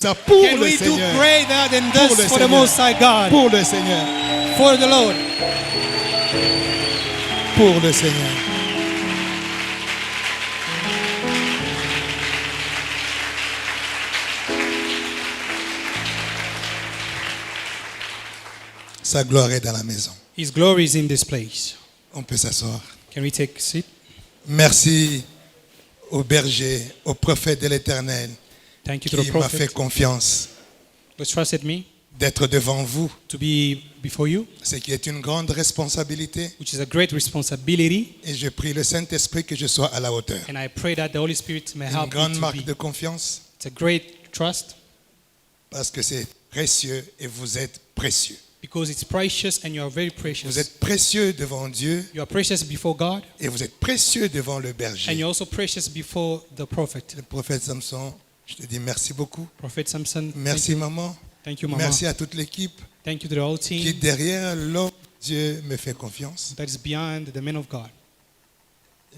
Ça pour Can le we do Seigneur. greater than Pour this le for the Seigneur. Most High God? Pour le Seigneur. For the Lord. Pour le Seigneur. Sa gloire est dans la maison. His glory is in this place. On peut s'asseoir. Can we take a seat? Merci au berger, au prophète de l'Éternel Thank you to the qui m'a fait prophet confiance who trusted me d'être devant vous, to be before you, ce qui est une grande responsabilité. which is a great responsibility. Et je prie le Saint-Esprit que je sois à la hauteur. And I pray that the Holy Spirit may Une help me grande to marque be. de confiance It's a great trust parce que c'est précieux et vous êtes précieux. because it's precious and you are very Vous precious. êtes précieux devant Dieu You are precious before God et vous êtes précieux devant le and berger. you're also precious before the prophet. Le prophète Samson, je te dis merci beaucoup. Prophet Samson, Merci maman. thank you, Mama. Merci à toute l'équipe Thank you to the whole qui team derrière l'homme, Dieu me fait confiance. that is beyond the men of God.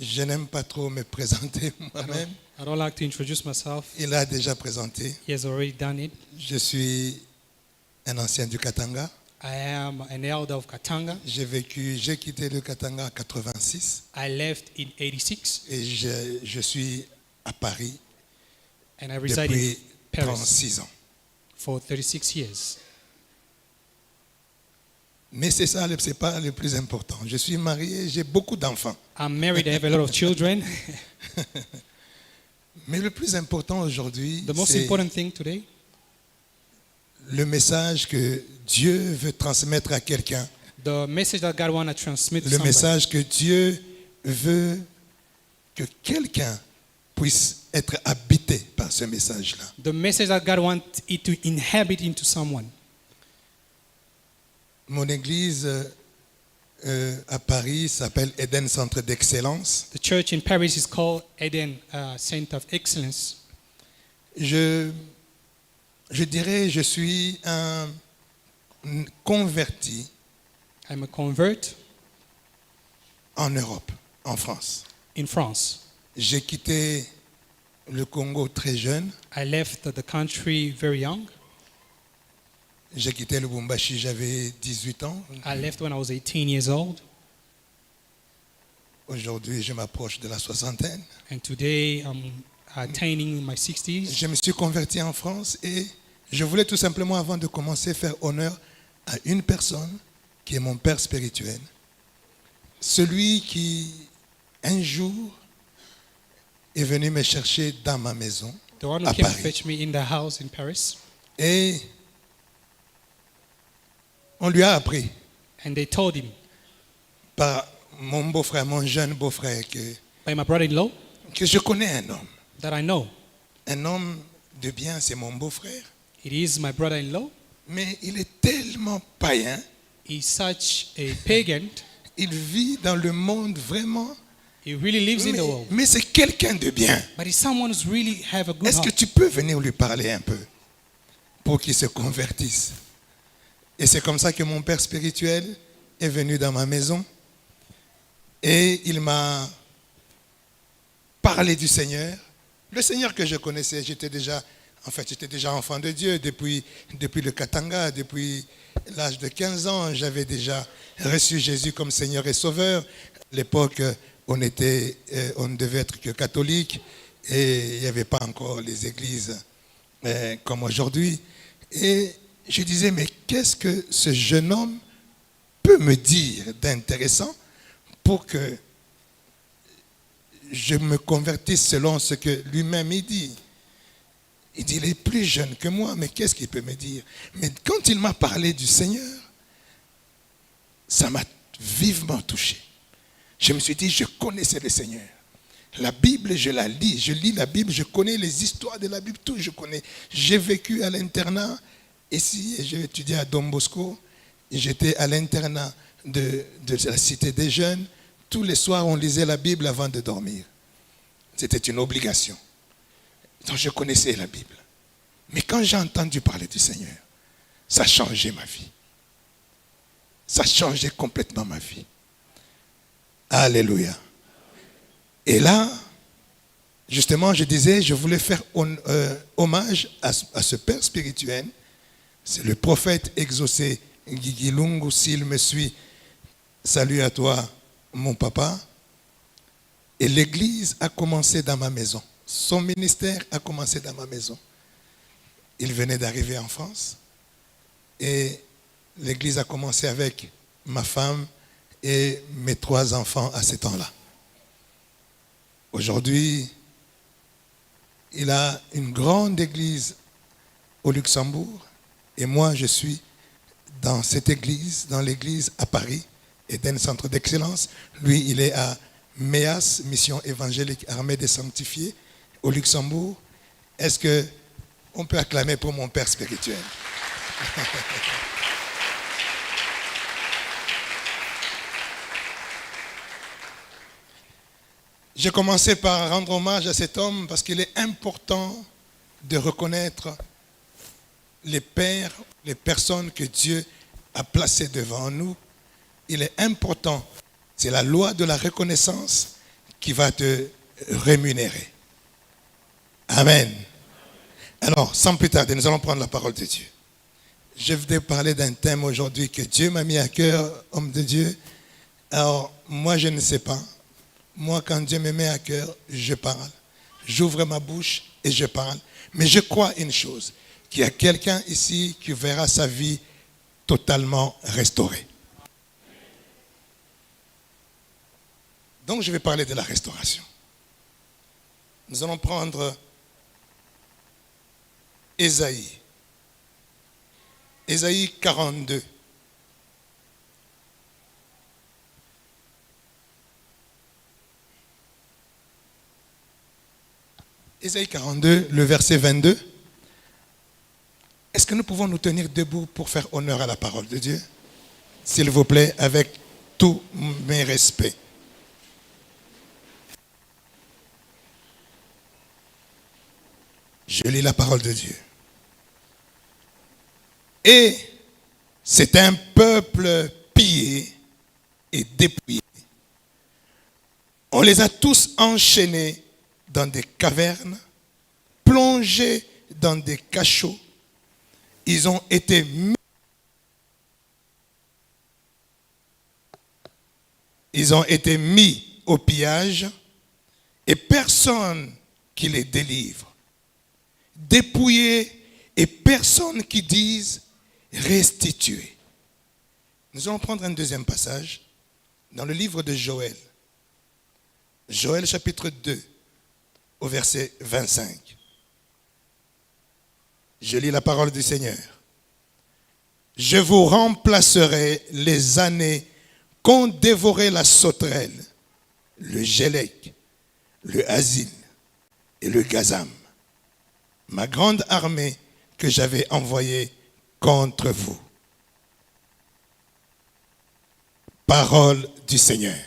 Je n'aime pas trop me présenter moi-même. I don't like to introduce myself. Il a déjà présenté. He has already done it. Je suis un ancien du Katanga. I am an elder of Katanga. J'ai quitté le Katanga en 86 I left in 86 et je suis à Paris and I reside in depuis Paris 36 ans. for 36 years. Mais c'est pas le plus important. Je suis marié, j'ai beaucoup d'enfants. I'm married, I have a lot of children. Mais le plus important aujourd'hui, The most c'est important thing today le message que Dieu veut transmettre à quelqu'un. the message that God wants to transmit to Le somebody. message que Dieu veut que quelqu'un puisse être habité par ce message-là. The message that God wants it to inhabit into someone. Mon église à Paris s'appelle Eden Centre d'Excellence. The church in Paris is called Eden Center of Excellence. Je dirais, je suis un converti I'm a convert en Europe, en France. in France. J'ai quitté le Congo très jeune. I left the country very young. J'ai quitté le Lubumbashi, j'avais 18 ans. I left when I was 18 years old. Aujourd'hui, je m'approche de la soixantaine. And today I'm attaining my 60s. Je me suis converti en France et je voulais tout simplement, avant de commencer, faire honneur à une personne qui est mon père spirituel. Celui qui, un jour, est venu me chercher dans ma maison The one who à came to Paris. fetch me in the house in Paris. Et on lui a appris And they told him par mon beau-frère, mon jeune beau-frère, by my brother-in-law que je connais un homme. that I know. Un homme de bien, c'est mon beau-frère. It is my brother-in-law. Mais il est tellement païen. He's such a pagan. Il vit dans le monde vraiment. He really lives in the world. Mais c'est quelqu'un de bien. But he's someone who's really have a good Est-ce que heart. tu peux venir lui parler un peu pour qu'il se convertisse? Et c'est comme ça que mon père spirituel est venu dans ma maison et il m'a parlé du Seigneur. Le Seigneur que je connaissais, j'étais déjà enfant de Dieu depuis le Katanga, depuis l'âge de 15 ans, j'avais déjà reçu Jésus comme Seigneur et Sauveur. À l'époque, on ne devait être que catholique et il n'y avait pas encore les églises comme aujourd'hui. Et je disais, mais qu'est-ce que ce jeune homme peut me dire d'intéressant pour que je me convertisse selon ce que lui-même il dit? Il dit, il est plus jeune que moi, mais qu'est-ce qu'il peut me dire? Mais quand il m'a parlé du Seigneur, ça m'a vivement touché. Je me suis dit, je connaissais le Seigneur. La Bible, je la lis. Je lis la Bible, je connais les histoires de la Bible, tout je connais. J'ai vécu à l'internat. Ici, j'ai étudié à Don Bosco. J'étais à l'internat de la Cité des Jeunes. Tous les soirs, on lisait la Bible avant de dormir. C'était une obligation. Donc, je connaissais la Bible. Mais quand j'ai entendu parler du Seigneur, ça a changé ma vie. Ça a changé complètement ma vie. Alléluia. Et là, justement, je disais, je voulais faire hommage à ce père spirituel. C'est le prophète exaucé Guigui Lungu. S'il me suit, salut à toi, mon papa. Et l'église a commencé dans ma maison. Son ministère a commencé dans ma maison. Il venait d'arriver en France. Et l'église a commencé avec ma femme et mes 3 enfants à ce temps-là. Aujourd'hui, il a une grande église au Luxembourg. Et moi, je suis dans cette église, dans l'église à Paris, Eden Centre d'Excellence. Lui, il est à MEAS, Mission Évangélique Armée des Sanctifiés, au Luxembourg. Est-ce qu'on peut acclamer pour mon père spirituel? J'ai commencé par rendre hommage à cet homme parce qu'il est important de reconnaître les pères, les personnes que Dieu a placées devant nous. Il est important. C'est la loi de la reconnaissance qui va te rémunérer. Amen. Alors, sans plus tarder, nous allons prendre la parole de Dieu. Je vais parler d'un thème aujourd'hui que Dieu m'a mis à cœur, homme de Dieu. Alors, moi, je ne sais pas. Moi, quand Dieu me met à cœur, je parle. J'ouvre ma bouche et je parle. Mais je crois une chose, qu'il y a quelqu'un ici qui verra sa vie totalement restaurée. Donc, je vais parler de la restauration. Nous allons prendre Ésaïe. Ésaïe 42. Ésaïe 42, le verset 22. Est-ce que nous pouvons nous tenir debout pour faire honneur à la parole de Dieu? S'il vous plaît, avec tous mes respects. Je lis la parole de Dieu. Et c'est un peuple pillé et dépouillé. On les a tous enchaînés dans des cavernes, plongés dans des cachots. Ils ont été mis au pillage et personne qui les délivre. Dépouillés et personne qui dise restituer. Nous allons prendre un deuxième passage dans le livre de Joël. Joël chapitre 2 au verset 25. Je lis la parole du Seigneur. Je vous remplacerai les années qu'ont dévoré la sauterelle, le gélec, le asile et le gazam, ma grande armée que j'avais envoyée contre vous. Parole du Seigneur.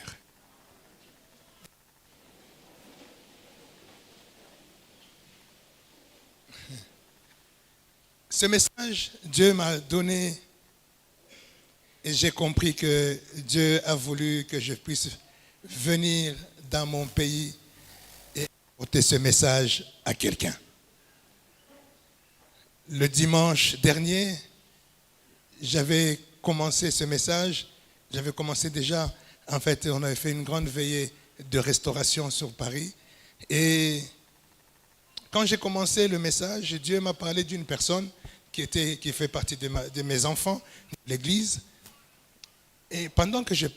Ce message, Dieu m'a donné et j'ai compris que Dieu a voulu que je puisse venir dans mon pays et apporter ce message à quelqu'un. Le dimanche dernier, j'avais commencé ce message. J'avais commencé déjà, en fait, on avait fait une grande veillée de restauration sur Paris. Et quand j'ai commencé le message, Dieu m'a parlé d'une personne qui fait partie de mes enfants, de l'église. Et pendant que je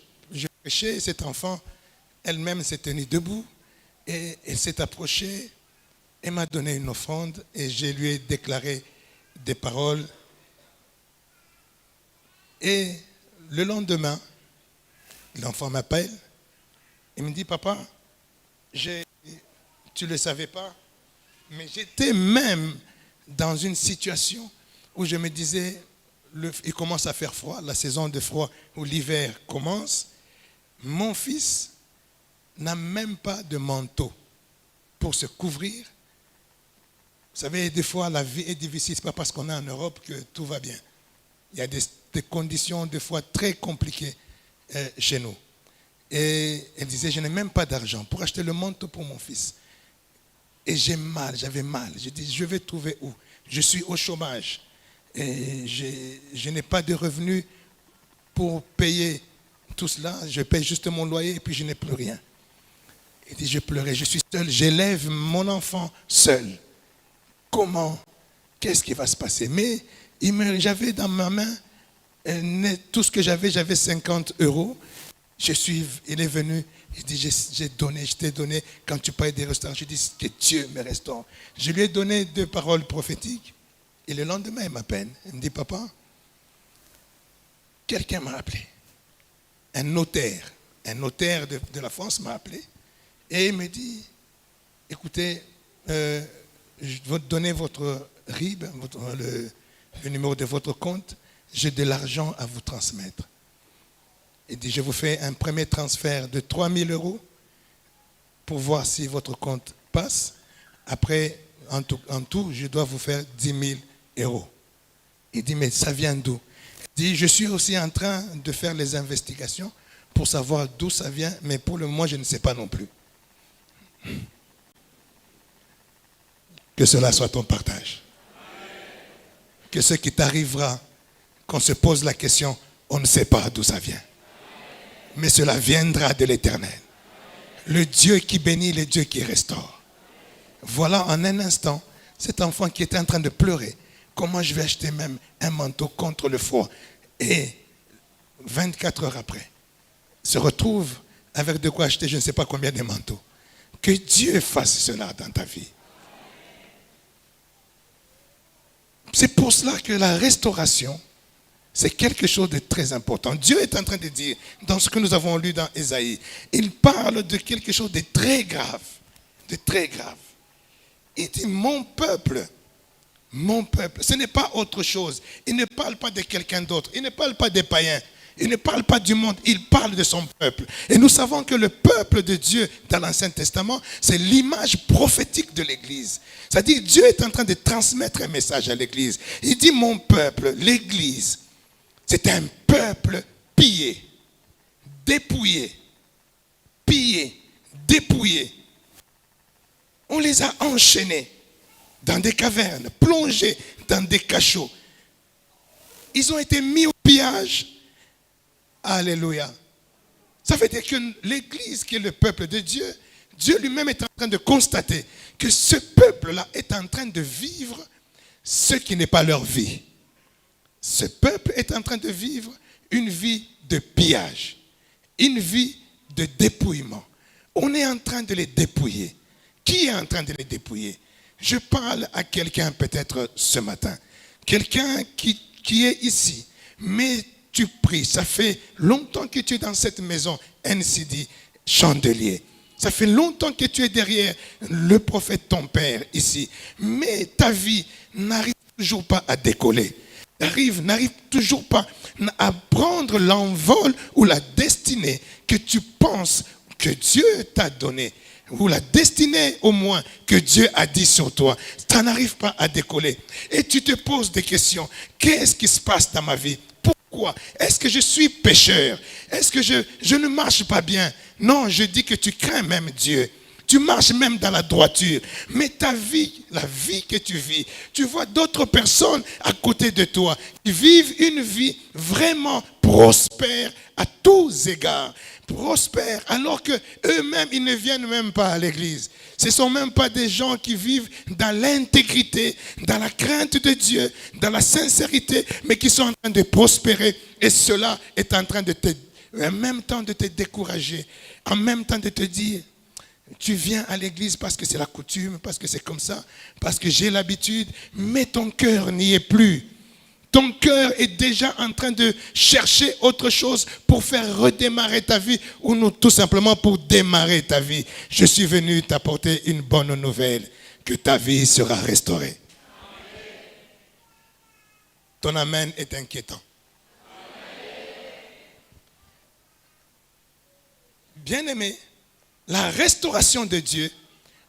prêchais, cet enfant, elle-même s'est tenue debout et elle s'est approchée et m'a donné une offrande et je lui ai déclaré des paroles. Et le lendemain, l'enfant m'appelle et me dit, papa, tu ne le savais pas, mais j'étais même dans une situation où je me disais, il commence à faire froid, la saison de froid où l'hiver commence. Mon fils n'a même pas de manteau pour se couvrir. Vous savez, des fois, la vie est difficile. Ce n'est pas parce qu'on est en Europe que tout va bien. Il y a des conditions, des fois, très compliquées chez nous. Et elle disait, je n'ai même pas d'argent pour acheter le manteau pour mon fils. Et j'avais mal. J'ai dit, je vais trouver où? Je suis au chômage. Et je n'ai pas de revenus pour payer tout cela. Je paye juste mon loyer et puis je n'ai plus rien. Il dit, je pleurais, je suis seul, j'élève mon enfant seul. Comment? Qu'est-ce qui va se passer? Mais j'avais dans ma main, tout ce que j'avais 50 €. Il est venu, il dit, je t'ai donné quand tu payes des restaurants. Je dis, que Dieu me restaure. Je lui ai donné 2 paroles prophétiques. Et le lendemain, il m'appelle. Il me dit, papa, quelqu'un m'a appelé. Un notaire de la France m'a appelé. Et il me dit, écoutez, je vais vous donner votre RIB, le numéro de votre compte. J'ai de l'argent à vous transmettre. Il dit, je vous fais un premier transfert de 3 000 € pour voir si votre compte passe. Après, en tout, je dois vous faire 10 000 €. Il dit, mais ça vient d'où? Il dit, je suis aussi en train de faire les investigations pour savoir d'où ça vient, mais pour le moment, je ne sais pas non plus. Que cela soit ton partage. Que ce qui t'arrivera, qu'on se pose la question, on ne sait pas d'où ça vient. Mais cela viendra de l'Éternel. Le Dieu qui bénit, le Dieu qui restaure. Voilà en un instant, cet enfant qui était en train de pleurer. Comment je vais acheter même un manteau contre le froid? Et 24 heures après, se retrouve avec de quoi acheter je ne sais pas combien de manteaux. Que Dieu fasse cela dans ta vie. C'est pour cela que la restauration, c'est quelque chose de très important. Dieu est en train de dire, dans ce que nous avons lu dans Ésaïe, il parle de quelque chose de très grave. De très grave. Il dit, mon peuple, ce n'est pas autre chose. Il ne parle pas de quelqu'un d'autre. Il ne parle pas des païens. Il ne parle pas du monde. Il parle de son peuple. Et nous savons que le peuple de Dieu dans l'Ancien Testament, c'est l'image prophétique de l'Église. C'est-à-dire Dieu est en train de transmettre un message à l'Église. Il dit, mon peuple, l'Église, c'est un peuple pillé, dépouillé, dépouillé. On les a enchaînés dans des cavernes, plongés dans des cachots. Ils ont été mis au pillage. Alléluia. Ça veut dire que l'Église, qui est le peuple de Dieu, Dieu lui-même est en train de constater que ce peuple-là est en train de vivre ce qui n'est pas leur vie. Ce peuple est en train de vivre une vie de pillage, une vie de dépouillement. On est en train de les dépouiller. Qui est en train de les dépouiller? Je parle à quelqu'un peut-être ce matin. Quelqu'un qui est ici, mais tu pries. Ça fait longtemps que tu es dans cette maison, NCD, chandelier. Ça fait longtemps que tu es derrière le prophète, ton père, ici. Mais ta vie n'arrive toujours pas à décoller. N'arrive toujours pas à prendre l'envol ou la destinée que tu penses que Dieu t'a donnée. Ou la destinée au moins que Dieu a dit sur toi. Ça n'arrive pas à décoller. Et tu te poses des questions. Qu'est-ce qui se passe dans ma vie? Pourquoi? Est-ce que je suis pécheur? Est-ce que je ne marche pas bien? Non, je dis que tu crains même Dieu. Tu marches même dans la droiture. Mais ta vie, la vie que tu vis, tu vois d'autres personnes à côté de toi qui vivent une vie vraiment prospère à tous égards. Prospère, alors que eux-mêmes, ils ne viennent même pas à l'église. Ce ne sont même pas des gens qui vivent dans l'intégrité, dans la crainte de Dieu, dans la sincérité, mais qui sont en train de prospérer. Et cela est en train de en même temps de te décourager, en même temps de te dire, tu viens à l'église parce que c'est la coutume, parce que c'est comme ça, parce que j'ai l'habitude, mais ton cœur n'y est plus. Ton cœur est déjà en train de chercher autre chose pour faire redémarrer ta vie ou non, tout simplement pour démarrer ta vie. Je suis venu t'apporter une bonne nouvelle, que ta vie sera restaurée. Ton amen est inquiétant. Bien-aimé, la restauration de Dieu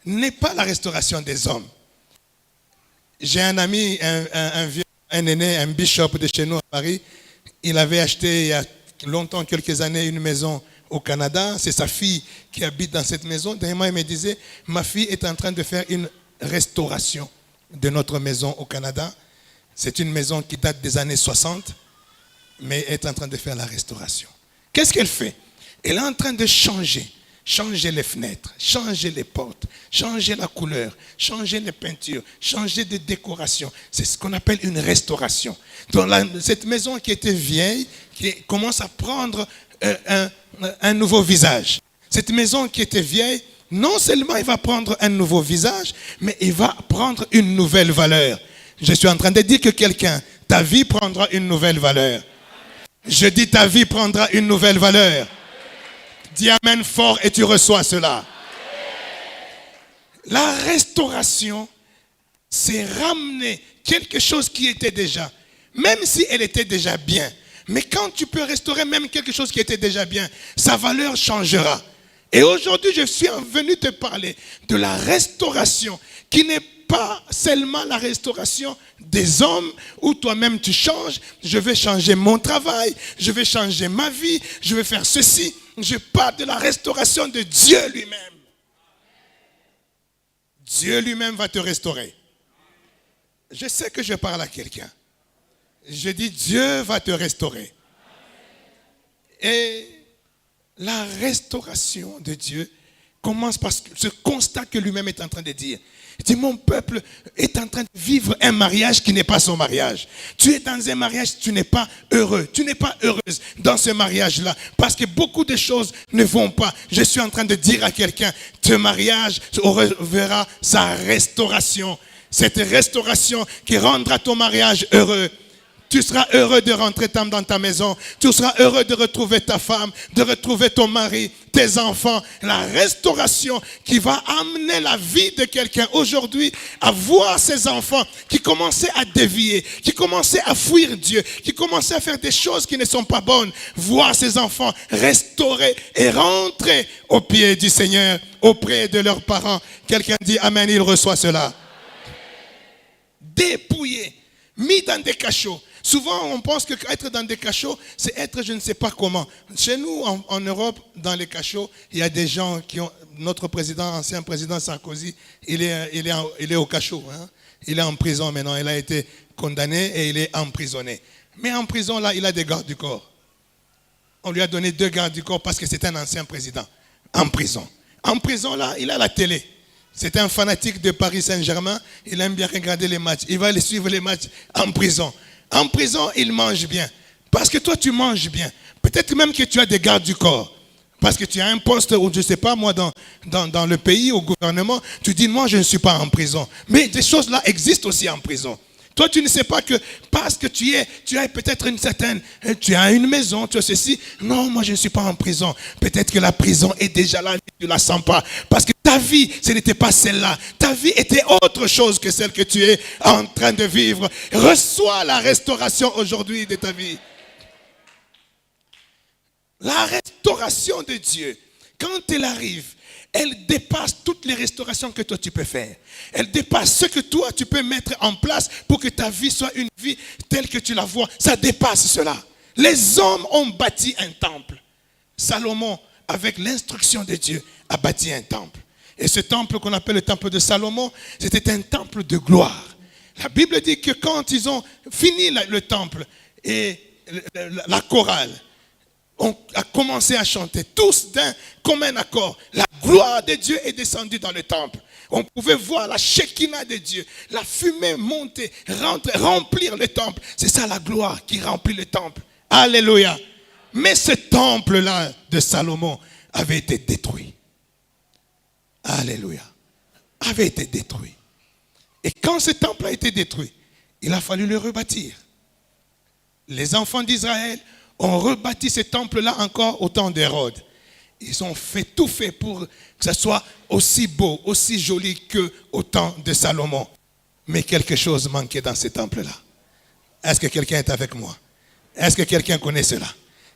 n'est pas la restauration des hommes. J'ai un ami, un aîné, un bishop de chez nous à Paris. Il avait acheté il y a longtemps, quelques années, une maison au Canada. C'est sa fille qui habite dans cette maison. Dernièrement, il me disait, ma fille est en train de faire une restauration de notre maison au Canada. C'est une maison qui date des années 60, mais elle est en train de faire la restauration. Qu'est-ce qu'elle fait? Elle est en train de changer les fenêtres, changer les portes, changer la couleur, changer les peintures, changer de décoration. C'est ce qu'on appelle une restauration. Donc cette maison qui était vieille, qui commence à prendre un nouveau visage. Cette maison qui était vieille, non seulement il va prendre un nouveau visage, mais il va prendre une nouvelle valeur. Je suis en train de dire que quelqu'un, ta vie prendra une nouvelle valeur. Je dis ta vie prendra une nouvelle valeur. Dis amen fort et tu reçois cela. La restauration, c'est ramener quelque chose qui était déjà, même si elle était déjà bien. Mais quand tu peux restaurer même quelque chose qui était déjà bien, sa valeur changera. Et aujourd'hui, je suis venu te parler de la restauration qui n'est pas seulement la restauration des hommes où toi-même tu changes. Je vais changer mon travail, je vais changer ma vie, je vais faire ceci. Je parle de la restauration de Dieu lui-même. Dieu lui-même va te restaurer. Je sais que je parle à quelqu'un. Je dis Dieu va te restaurer. Et la restauration de Dieu commence par ce constat que lui-même est en train de dire. Il dit, mon peuple est en train de vivre un mariage qui n'est pas son mariage. Tu es dans un mariage, tu n'es pas heureux. Tu n'es pas heureuse dans ce mariage-là. Parce que beaucoup de choses ne vont pas. Je suis en train de dire à quelqu'un, ce mariage verra sa restauration. Cette restauration qui rendra ton mariage heureux. Tu seras heureux de rentrer dans ta maison. Tu seras heureux de retrouver ta femme, de retrouver ton mari, tes enfants. La restauration qui va amener la vie de quelqu'un aujourd'hui à voir ses enfants qui commençaient à dévier, qui commençaient à fuir Dieu, qui commençaient à faire des choses qui ne sont pas bonnes. Voir ses enfants restaurés et rentrer aux pieds du Seigneur, auprès de leurs parents. Quelqu'un dit Amen, il reçoit cela. Dépouillé, mis dans des cachots. Souvent, on pense qu'être dans des cachots, c'est être je ne sais pas comment. Chez nous, en Europe, dans les cachots, il y a des gens qui ont... Notre ancien président Sarkozy, il est au cachot. Hein? Il est en prison maintenant. Il a été condamné et il est emprisonné. Mais en prison, là, il a des gardes du corps. On lui a donné 2 gardes du corps parce que c'est un ancien président. En prison. En prison, là, il a la télé. C'est un fanatique de Paris Saint-Germain. Il aime bien regarder les matchs. Il va aller suivre les matchs en prison. En prison, il mange bien. Parce que toi, tu manges bien. Peut-être même que tu as des gardes du corps. Parce que tu as un poste où, je ne sais pas, moi, dans le pays, au gouvernement, tu dis, moi, je ne suis pas en prison. Mais des choses-là existent aussi en prison. Toi, tu ne sais pas que parce que tu as peut-être tu as une maison, tu as ceci. Non, moi, je ne suis pas en prison. Peut-être que la prison est déjà là, tu ne la sens pas. Parce que ta vie, ce n'était pas celle-là. Ta vie était autre chose que celle que tu es en train de vivre. Reçois la restauration aujourd'hui de ta vie. La restauration de Dieu, quand elle arrive, elle dépasse toutes les restaurations que toi tu peux faire. Elle dépasse ce que toi tu peux mettre en place pour que ta vie soit une vie telle que tu la vois. Ça dépasse cela. Les hommes ont bâti un temple. Salomon, avec l'instruction de Dieu, a bâti un temple. Et ce temple qu'on appelle le temple de Salomon, c'était un temple de gloire. La Bible dit que quand ils ont fini le temple et la chorale, on a commencé à chanter tous d'un commun accord. La gloire de Dieu est descendue dans le temple. On pouvait voir la Shekinah de Dieu, la fumée monter, remplir le temple. C'est ça la gloire qui remplit le temple. Alléluia. Mais ce temple-là de Salomon avait été détruit. Alléluia. Avait été détruit. Et quand ce temple a été détruit, il a fallu le rebâtir. Les enfants d'Israël ont rebâti ce temple-là encore au temps d'Hérode. Ils ont tout fait pour que ça soit aussi beau, aussi joli qu'au temps de Salomon. Mais quelque chose manquait dans ce temple-là. Est-ce que quelqu'un est avec moi? Est-ce que quelqu'un connaît cela?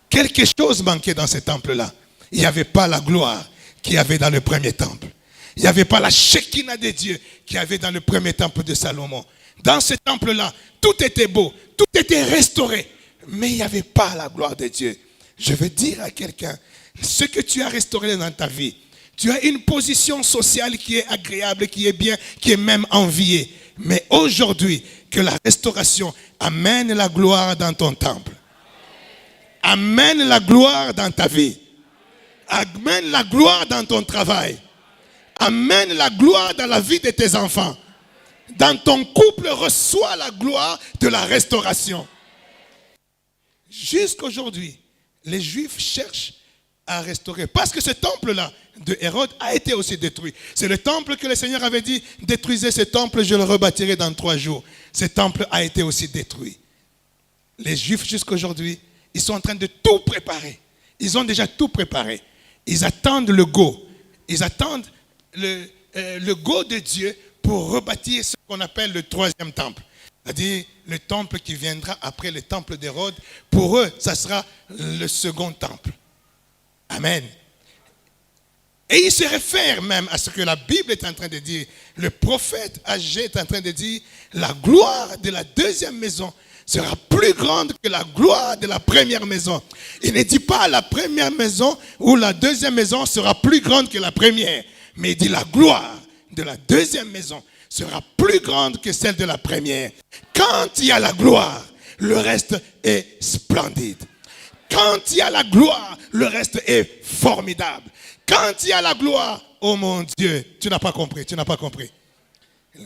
Quelque chose manquait dans ce temple-là. Il n'y avait pas la gloire qu'il y avait dans le premier temple. Il n'y avait pas la Shekinah de Dieu qu'il y avait dans le premier temple de Salomon. Dans ce temple-là, tout était beau, tout était restauré. Mais il n'y avait pas la gloire de Dieu. Je veux dire à quelqu'un, ce que tu as restauré dans ta vie, tu as une position sociale qui est agréable, qui est bien, qui est même enviée. Mais aujourd'hui, que la restauration amène la gloire dans ton temple. Amène la gloire dans ta vie. Amène la gloire dans ton travail. Amène la gloire dans la vie de tes enfants. Dans ton couple, reçois la gloire de la restauration. Jusqu'aujourd'hui, les Juifs cherchent à restaurer. Parce que ce temple-là de Hérode a été aussi détruit. C'est le temple que le Seigneur avait dit, détruisez ce temple, je le rebâtirai dans 3 jours. Ce temple a été aussi détruit. Les Juifs jusqu'aujourd'hui, ils sont en train de tout préparer. Ils ont déjà tout préparé. Ils attendent le go. Ils attendent le go de Dieu pour rebâtir ce qu'on appelle le 3e temple. C'est-à-dire le temple qui viendra après le temple d'Hérode. Pour eux, ça sera le 2e temple. Amen. Et il se réfère même à ce que la Bible est en train de dire. Le prophète Agé est en train de dire, la gloire de la 2e maison sera plus grande que la gloire de la 1re maison. Il ne dit pas la 1re maison ou la 2e maison sera plus grande que la 1re. Mais il dit la gloire de la 2e maison sera plus grande que celle de la 1re. Quand il y a la gloire, le reste est splendide. Quand il y a la gloire, le reste est formidable. Quand il y a la gloire, oh mon Dieu, tu n'as pas compris, tu n'as pas compris.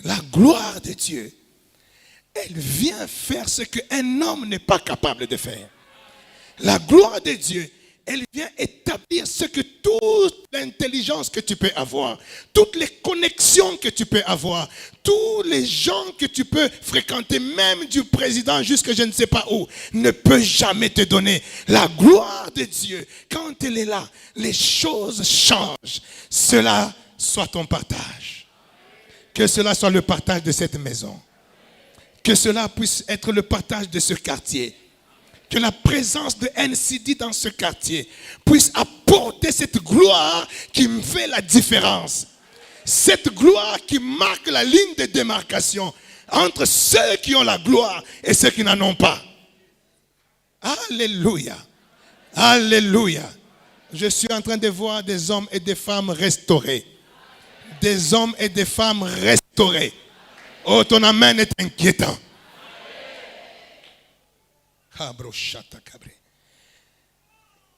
La gloire de Dieu, elle vient faire ce qu'un homme n'est pas capable de faire. La gloire de Dieu, elle vient établir ce que toute l'intelligence que tu peux avoir, toutes les connexions que tu peux avoir, tous les gens que tu peux fréquenter, même du président jusqu'à je ne sais pas où, ne peut jamais te donner. La gloire de Dieu, quand elle est là, les choses changent. Cela soit ton partage. Que cela soit le partage de cette maison. Que cela puisse être le partage de ce quartier. Que la présence de NCD dans ce quartier puisse apporter cette gloire qui me fait la différence. Cette gloire qui marque la ligne de démarcation entre ceux qui ont la gloire et ceux qui n'en ont pas. Alléluia. Alléluia. Je suis en train de voir des hommes et des femmes restaurés. Des hommes et des femmes restaurés. Oh, ton amen est inquiétant.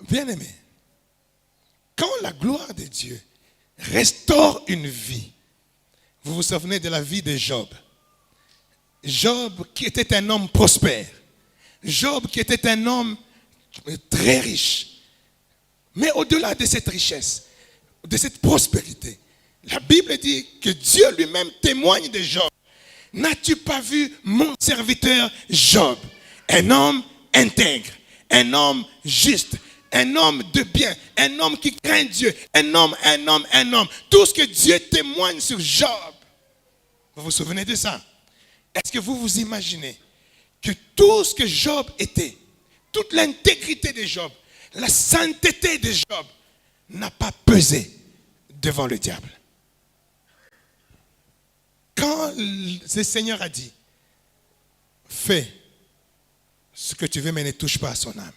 Bien-aimé, quand la gloire de Dieu restaure une vie, vous vous souvenez de la vie de Job. Job qui était un homme prospère. Job qui était un homme très riche. Mais au-delà de cette richesse, de cette prospérité, la Bible dit que Dieu lui-même témoigne de Job. N'as-tu pas vu mon serviteur Job? Un homme intègre, un homme juste, un homme de bien, un homme qui craint Dieu, un homme. Tout ce que Dieu témoigne sur Job. Vous vous souvenez de ça? Est-ce que vous vous imaginez que tout ce que Job était, toute l'intégrité de Job, la sainteté de Job, n'a pas pesé devant le diable? Quand le Seigneur a dit, fais ce que tu veux, mais ne touche pas à son âme.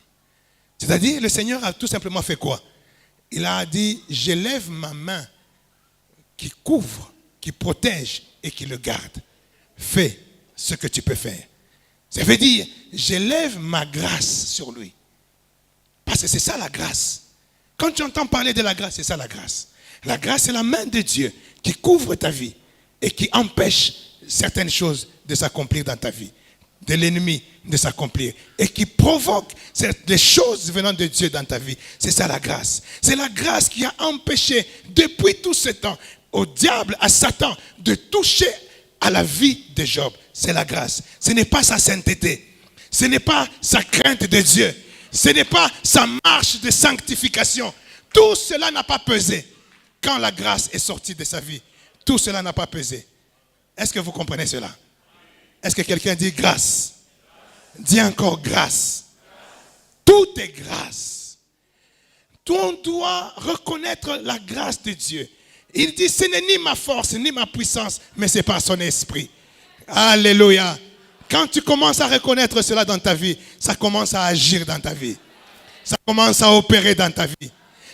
C'est-à-dire, le Seigneur a tout simplement fait quoi? Il a dit, j'élève ma main qui couvre, qui protège et qui le garde. Fais ce que tu peux faire. Ça veut dire, j'élève ma grâce sur lui. Parce que c'est ça la grâce. Quand tu entends parler de la grâce, c'est ça la grâce. La grâce, c'est la main de Dieu qui couvre ta vie et qui empêche certaines choses de s'accomplir dans ta vie, de l'ennemi de s'accomplir, et qui provoque des choses venant de Dieu dans ta vie. C'est ça la grâce. C'est la grâce qui a empêché depuis tout ce temps au diable, à Satan, de toucher à la vie de Job. C'est la grâce. Ce n'est pas sa sainteté. Ce n'est pas sa crainte de Dieu. Ce n'est pas sa marche de sanctification. Tout cela n'a pas pesé. Quand la grâce est sortie de sa vie, tout cela n'a pas pesé. Est-ce que vous comprenez cela? Est-ce que quelqu'un dit grâce? Dis encore grâce. Tout est grâce. On doit reconnaître la grâce de Dieu. Il dit, ce n'est ni ma force, ni ma puissance, mais c'est par son esprit. Alléluia. Quand tu commences à reconnaître cela dans ta vie, ça commence à agir dans ta vie. Ça commence à opérer dans ta vie.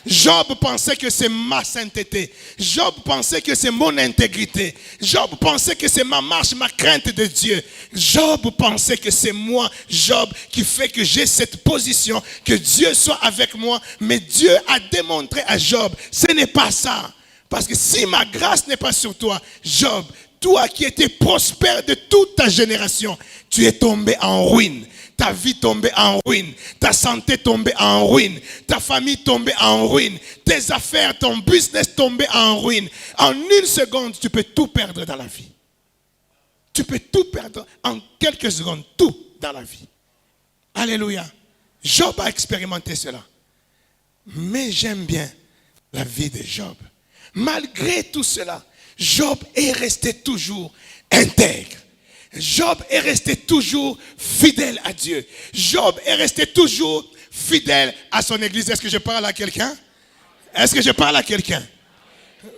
Job pensait que c'est ma sainteté. Job pensait que c'est mon intégrité. Job pensait que c'est ma marche, ma crainte de Dieu. Job pensait que c'est moi, Job, qui fait que j'ai cette position, que Dieu soit avec moi. Mais Dieu a démontré à Job, ce n'est pas ça. Parce que si ma grâce n'est pas sur toi, Job, toi qui étais prospère de toute ta génération, tu es tombé en ruine. Ta vie tombée en ruine, ta santé tombée en ruine, ta famille tombée en ruine, tes affaires, ton business tombé en ruine. En une seconde, tu peux tout perdre dans la vie. Tu peux tout perdre en quelques secondes, tout dans la vie. Alléluia. Job a expérimenté cela. Mais j'aime bien la vie de Job. Malgré tout cela, Job est resté toujours intègre. Job est resté toujours fidèle à Dieu. Job est resté toujours fidèle à son église. Est-ce que je parle à quelqu'un? Est-ce que je parle à quelqu'un?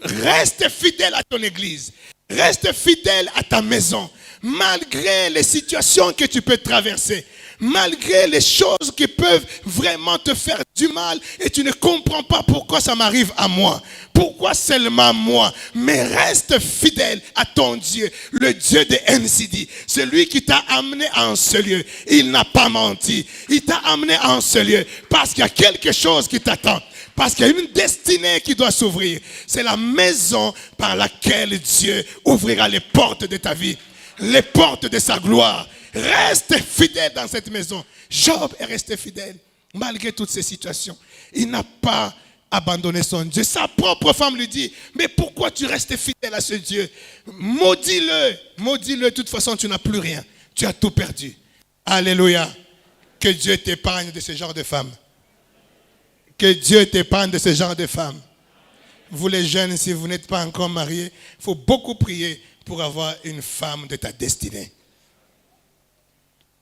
Reste fidèle à ton église. Reste fidèle à ta maison. Malgré les situations que tu peux traverser. Malgré les choses qui peuvent vraiment te faire du mal et tu ne comprends pas pourquoi ça m'arrive à moi. Pourquoi seulement moi? Mais reste fidèle à ton Dieu, le Dieu de NCD, celui qui t'a amené en ce lieu. Il n'a pas menti. Il t'a amené en ce lieu parce qu'il y a quelque chose qui t'attend. Parce qu'il y a une destinée qui doit s'ouvrir. C'est la maison par laquelle Dieu ouvrira les portes de ta vie. Les portes de sa gloire. Reste fidèle dans cette maison. Job est resté fidèle malgré toutes ces situations. Il n'a pas abandonné son Dieu. Sa propre femme lui dit, mais pourquoi tu restes fidèle à ce Dieu? Maudis-le. Maudis-le. De toute façon, tu n'as plus rien. Tu as tout perdu. Alléluia. Que Dieu t'épargne de ce genre de femme. Que Dieu t'épargne de ce genre de femme. Vous les jeunes, si vous n'êtes pas encore mariés, il faut beaucoup prier pour avoir une femme de ta destinée.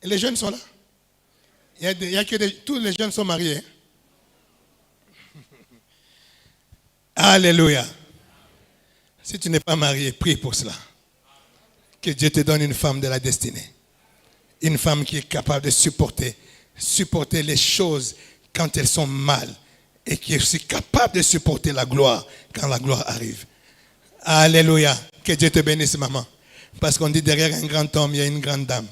Et les jeunes sont là. Il y a que tous les jeunes sont mariés. Alléluia. Si tu n'es pas marié, prie pour cela. Que Dieu te donne une femme de la destinée. Une femme qui est capable de supporter les choses quand elles sont mal. Et qui est aussi capable de supporter la gloire quand la gloire arrive. Alléluia. Que Dieu te bénisse, maman. Parce qu'on dit derrière un grand homme, il y a une grande dame.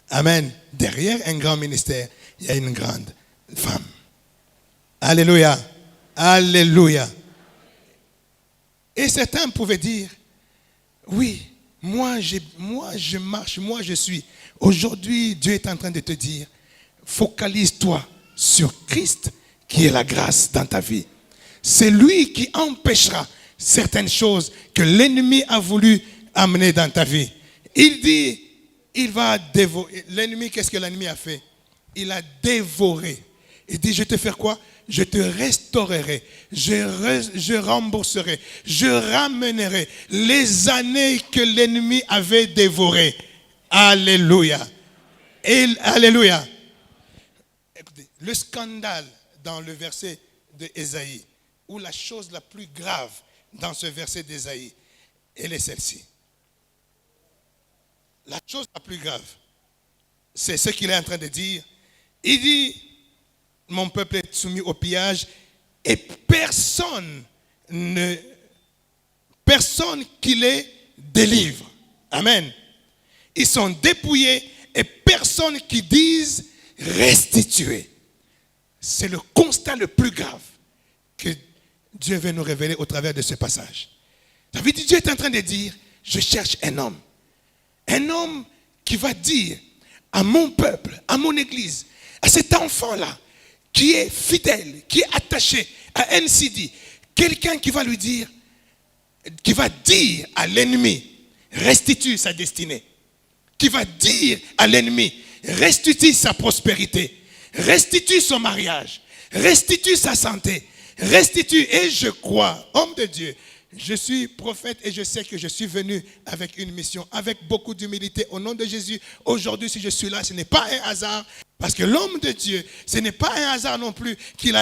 Amen. Derrière un grand ministère, il y a une grande femme. Alléluia. Alléluia. Et certains pouvaient dire, oui, moi je marche, moi je suis. Aujourd'hui, Dieu est en train de te dire, focalise-toi sur Christ qui est la grâce dans ta vie. C'est lui qui empêchera certaines choses que l'ennemi a voulu amener dans ta vie. Il dit, il va dévorer. L'ennemi, qu'est-ce que l'ennemi a fait? Il a dévoré. Il dit, je te fais quoi? Je te restaurerai. Je rembourserai. Je ramènerai les années que l'ennemi avait dévorées. Alléluia. Alléluia. Écoutez, le scandale dans le verset d'Ésaïe, ou la chose la plus grave dans ce verset d'Ésaïe, elle est celle-ci. La chose la plus grave, c'est ce qu'il est en train de dire. Il dit, mon peuple est soumis au pillage et personne qui les délivre. Amen. Ils sont dépouillés et personne qui dise restituer. C'est le constat le plus grave que Dieu veut nous révéler au travers de ce passage. David dit, Dieu est en train de dire, je cherche un homme. Un homme qui va dire à mon peuple, à mon église, à cet enfant-là, qui est fidèle, qui est attaché à NCD, quelqu'un qui va lui dire, qui va dire à l'ennemi, restitue sa destinée. Qui va dire à l'ennemi, restitue sa prospérité, restitue son mariage, restitue sa santé, restitue. Et je crois, homme de Dieu, je suis prophète et je sais que je suis venu avec une mission, avec beaucoup d'humilité au nom de Jésus. Aujourd'hui, si je suis là, ce n'est pas un hasard. Parce que l'homme de Dieu, ce n'est pas un hasard non plus qu'il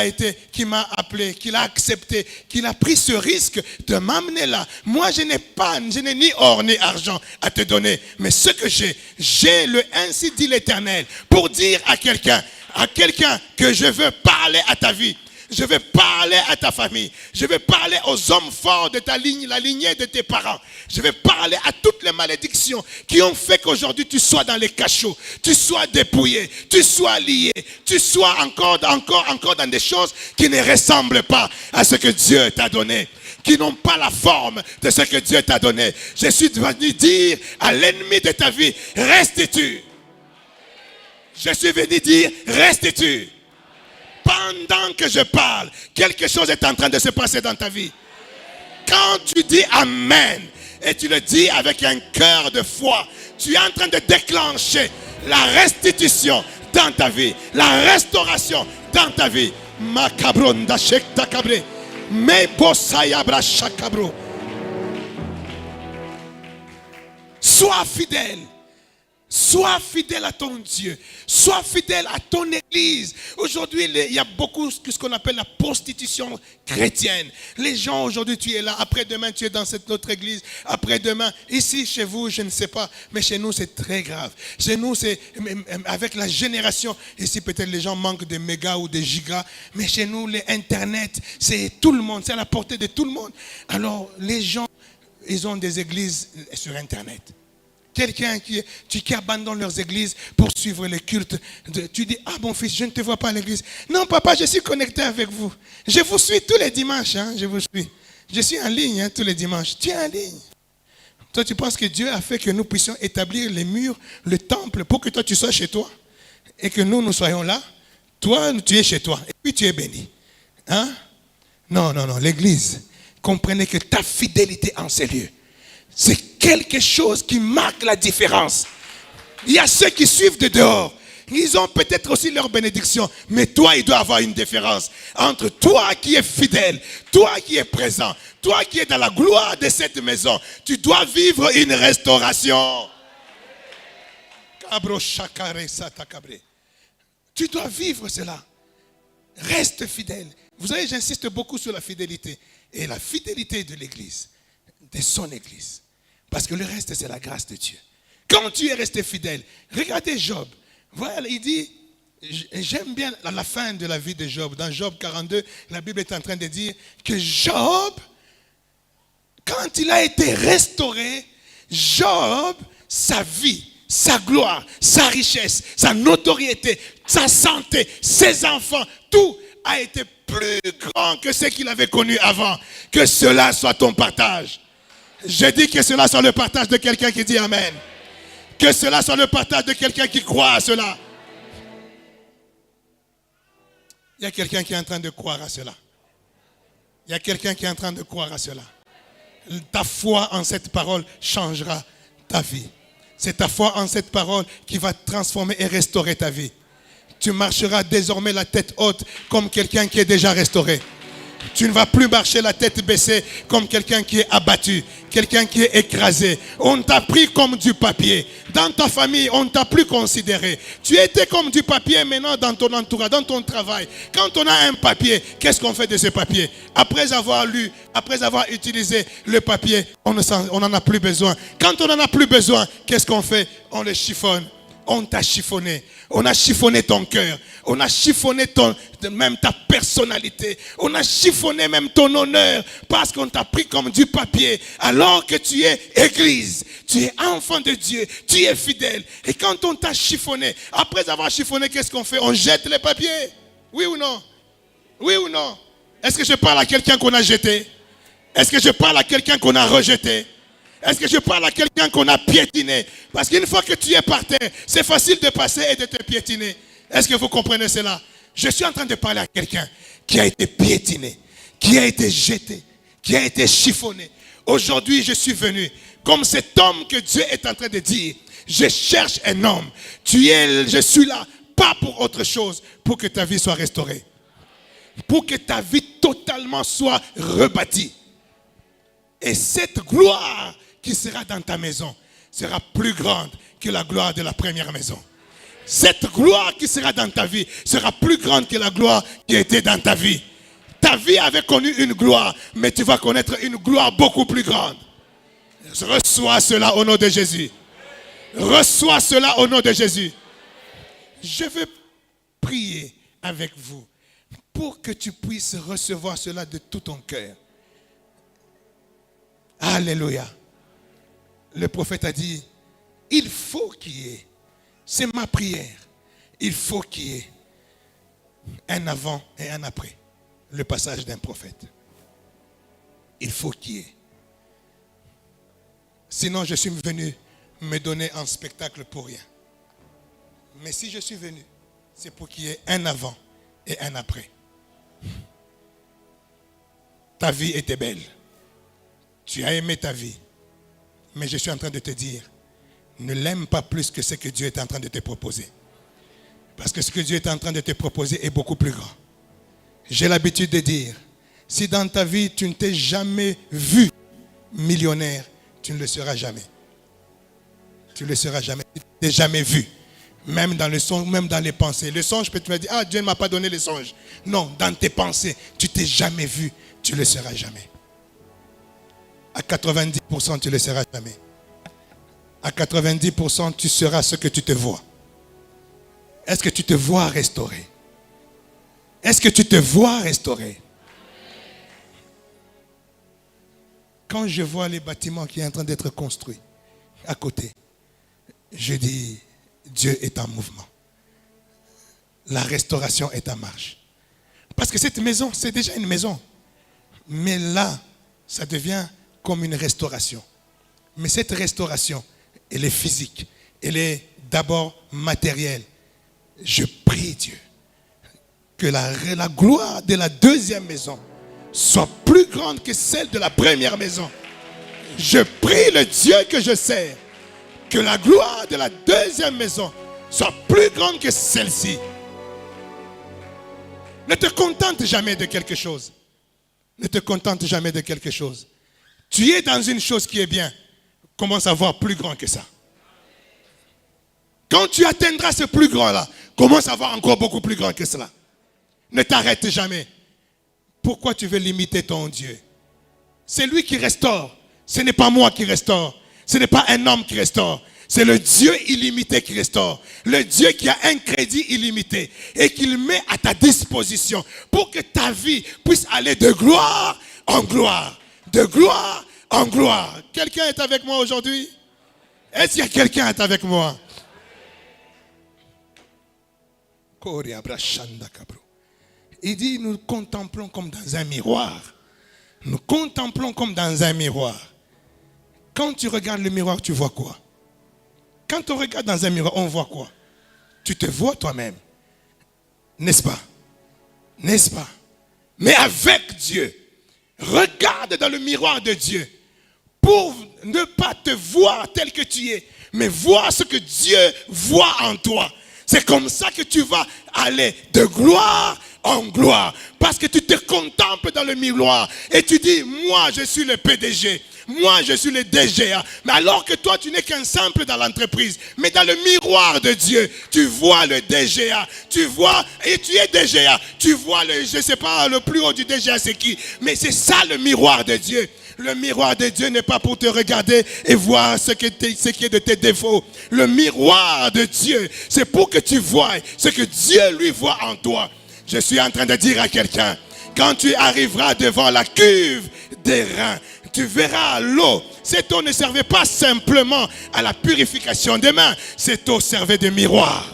m'a appelé, qu'il a accepté, qu'il a pris ce risque de m'amener là. Moi, je n'ai ni or ni argent à te donner. Mais ce que j'ai le ainsi dit l'Éternel, pour dire à quelqu'un que je veux parler parler à ta vie. Je vais parler à ta famille. Je vais parler aux hommes forts de ta ligne, la lignée de tes parents. Je vais parler à toutes les malédictions qui ont fait qu'aujourd'hui tu sois dans les cachots, tu sois dépouillé, tu sois lié, tu sois encore dans des choses qui ne ressemblent pas à ce que Dieu t'a donné, qui n'ont pas la forme de ce que Dieu t'a donné. Je suis venu dire à l'ennemi de ta vie, restitue. Je suis venu dire, restitue. Pendant que je parle, quelque chose est en train de se passer dans ta vie. Quand tu dis Amen, et tu le dis avec un cœur de foi, tu es en train de déclencher la restitution dans ta vie, la restauration dans ta vie. Makabronda shekta kabre, me bosaya brasha kabro. Sois fidèle. Sois fidèle à ton Dieu. Sois fidèle à ton église. Aujourd'hui, il y a beaucoup de ce qu'on appelle la prostitution chrétienne. Les gens, aujourd'hui, tu es là. Après-demain, tu es dans cette autre église. Après-demain, ici, chez vous, je ne sais pas. Mais chez nous, c'est très grave. Chez nous, c'est avec la génération. Ici, peut-être les gens manquent de mégas ou de gigas. Mais chez nous, les Internet, c'est tout le monde. C'est à la portée de tout le monde. Alors, les gens, ils ont des églises sur Internet. Quelqu'un qui abandonne leurs églises pour suivre les cultes. Tu dis, ah mon fils, je ne te vois pas à l'église. Non papa, je suis connecté avec vous. Je vous suis tous les dimanches. Je vous suis. Je suis en ligne tous les dimanches. Tu es en ligne. Toi, tu penses que Dieu a fait que nous puissions établir les murs, le temple, pour que toi tu sois chez toi. Et que nous soyons là. Toi, tu es chez toi. Et puis tu es béni. Non. L'église, comprenez que ta fidélité en ces lieux, c'est quelque chose qui marque la différence. Il y a ceux qui suivent de dehors. Ils ont peut-être aussi leur bénédiction. Mais toi, il doit y avoir une différence entre toi qui es fidèle, toi qui es présent, toi qui es dans la gloire de cette maison. Tu dois vivre une restauration. Tu dois vivre cela. Reste fidèle. Vous savez, j'insiste beaucoup sur la fidélité. Et la fidélité de l'église, de son église. Parce que le reste, c'est la grâce de Dieu. Quand tu es resté fidèle, regardez Job. Voilà, il dit, j'aime bien la fin de la vie de Job. Dans Job 42, la Bible est en train de dire que Job, quand il a été restauré, Job, sa vie, sa gloire, sa richesse, sa notoriété, sa santé, ses enfants, tout a été plus grand que ce qu'il avait connu avant. Que cela soit ton partage. Je dis que cela soit le partage de quelqu'un qui dit Amen. Que cela soit le partage de quelqu'un qui croit à cela. Il y a quelqu'un qui est en train de croire à cela. Il y a quelqu'un qui est en train de croire à cela. Ta foi en cette parole changera ta vie. C'est ta foi en cette parole qui va transformer et restaurer ta vie. Tu marcheras désormais la tête haute comme quelqu'un qui est déjà restauré. Tu ne vas plus marcher la tête baissée comme quelqu'un qui est abattu, quelqu'un qui est écrasé. On t'a pris comme du papier. Dans ta famille, on ne t'a plus considéré. Tu étais comme du papier maintenant dans ton entourage, dans ton travail. Quand on a un papier, qu'est-ce qu'on fait de ce papier? Après avoir lu, après avoir utilisé le papier, on n'en a plus besoin. Quand on n'en a plus besoin, qu'est-ce qu'on fait? On le chiffonne. On t'a chiffonné. On a chiffonné ton cœur. On a chiffonné même ta personnalité. On a chiffonné même ton honneur parce qu'on t'a pris comme du papier. Alors que tu es église, tu es enfant de Dieu, tu es fidèle. Et quand on t'a chiffonné, après avoir chiffonné, qu'est-ce qu'on fait? On jette les papiers. Oui ou non? Oui ou non? Est-ce que je parle à quelqu'un qu'on a jeté? Est-ce que je parle à quelqu'un qu'on a rejeté? Est-ce que je parle à quelqu'un qu'on a piétiné? Parce qu'une fois que tu es par terre, c'est facile de passer et de te piétiner. Est-ce que vous comprenez cela? Je suis en train de parler à quelqu'un qui a été piétiné, qui a été jeté, qui a été chiffonné. Aujourd'hui, je suis venu comme cet homme que Dieu est en train de dire. Je cherche un homme. Je suis là, pas pour autre chose, pour que ta vie soit restaurée. Pour que ta vie totalement soit rebâtie. Et cette gloire qui sera dans ta maison sera plus grande que la gloire de la première maison. Cette gloire qui sera dans ta vie sera plus grande que la gloire qui était dans ta vie. Ta vie avait connu une gloire, mais tu vas connaître une gloire beaucoup plus grande. Reçois cela au nom de Jésus. Reçois cela au nom de Jésus. Je veux prier avec vous pour que tu puisses recevoir cela de tout ton cœur. Alléluia. Le prophète a dit, il faut qu'il y ait, c'est ma prière, il faut qu'il y ait un avant et un après le passage d'un prophète. Il faut qu'il y ait. Sinon, je suis venu me donner en spectacle pour rien. Mais si je suis venu, c'est pour qu'il y ait un avant et un après. Ta vie était belle. Tu as aimé ta vie. Mais je suis en train de te dire, ne l'aime pas plus que ce que Dieu est en train de te proposer. Parce que ce que Dieu est en train de te proposer est beaucoup plus grand. J'ai l'habitude de dire, si dans ta vie tu ne t'es jamais vu millionnaire, tu ne le seras jamais. Tu ne le seras jamais. Tu ne t'es jamais vu. Même dans le songe, même dans les pensées. Le songe, peut te dire, ah, Dieu ne m'a pas donné le songe. Non, dans tes pensées, tu ne t'es jamais vu, tu ne le seras jamais. À 90%, tu ne le seras jamais. À 90%, tu seras ce que tu te vois. Est-ce que tu te vois restauré? Est-ce que tu te vois restauré? Quand je vois les bâtiments qui sont en train d'être construits à côté, je dis, Dieu est en mouvement. La restauration est en marche. Parce que cette maison, c'est déjà une maison. Mais là, ça devient comme une restauration. Mais cette restauration, elle est physique. Elle est d'abord matérielle. Je prie Dieu que la gloire de la deuxième maison soit plus grande que celle de la première maison. Je prie le Dieu que je sers que la gloire de la deuxième maison soit plus grande que celle-ci. Ne te contente jamais de quelque chose. Ne te contente jamais de quelque chose. Tu es dans une chose qui est bien. Commence à voir plus grand que ça. Quand tu atteindras ce plus grand-là, commence à voir encore beaucoup plus grand que cela. Ne t'arrête jamais. Pourquoi tu veux limiter ton Dieu? C'est lui qui restaure. Ce n'est pas moi qui restaure. Ce n'est pas un homme qui restaure. C'est le Dieu illimité qui restaure. Le Dieu qui a un crédit illimité et qu'il met à ta disposition pour que ta vie puisse aller de gloire en gloire. De gloire en gloire. Quelqu'un est avec moi aujourd'hui? Est-ce qu'il y a quelqu'un qui est avec moi? Il dit, nous contemplons comme dans un miroir. Nous contemplons comme dans un miroir. Quand tu regardes le miroir, tu vois quoi? Quand on regarde dans un miroir, on voit quoi? Tu te vois toi-même. N'est-ce pas? N'est-ce pas? Mais avec Dieu, regarde dans le miroir de Dieu pour ne pas te voir tel que tu es, mais voir ce que Dieu voit en toi. C'est comme ça que tu vas aller de gloire en gloire. Parce que tu te contemples dans le miroir et tu dis, moi je suis le PDG. Moi, je suis le DGA. Mais alors que toi, tu n'es qu'un simple dans l'entreprise. Mais dans le miroir de Dieu, tu vois le DGA. Tu vois, et tu es DGA. Tu vois, je ne sais pas, le plus haut du DGA, c'est qui. Mais c'est ça le miroir de Dieu. Le miroir de Dieu n'est pas pour te regarder et voir ce qui est de tes défauts. Le miroir de Dieu, c'est pour que tu vois ce que Dieu lui voit en toi. Je suis en train de dire à quelqu'un, quand tu arriveras devant la cuve des reins, tu verras l'eau. Cette eau ne servait pas simplement à la purification des mains. Cette eau servait de miroir.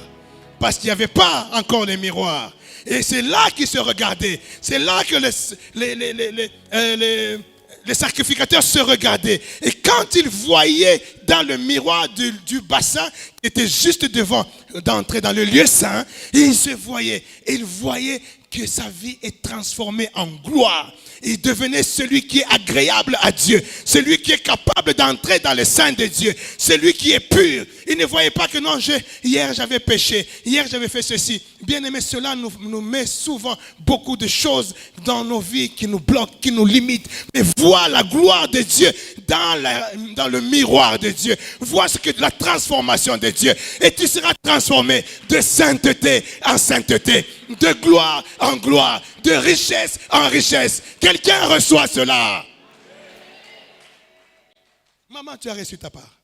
Parce qu'il n'y avait pas encore les miroirs. Et c'est là qu'ils se regardaient. C'est là que les sacrificateurs se regardaient. Et quand ils voyaient dans le miroir du bassin, qui était juste devant d'entrer dans le lieu saint, ils se voyaient. Ils voyaient que sa vie est transformée en gloire. Il devenait celui qui est agréable à Dieu. Celui qui est capable d'entrer dans le sein de Dieu. Celui qui est pur. Il ne voyait pas que non, hier j'avais péché. Hier j'avais fait ceci. Bien aimé, cela nous met souvent beaucoup de choses dans nos vies qui nous bloquent, qui nous limitent. Mais vois la gloire de Dieu dans le miroir de Dieu. Vois ce que la transformation de Dieu. Et tu seras transformé de sainteté en sainteté. De gloire en gloire. De richesse en richesse. Quelqu'un reçoit cela. Maman, tu as reçu ta part.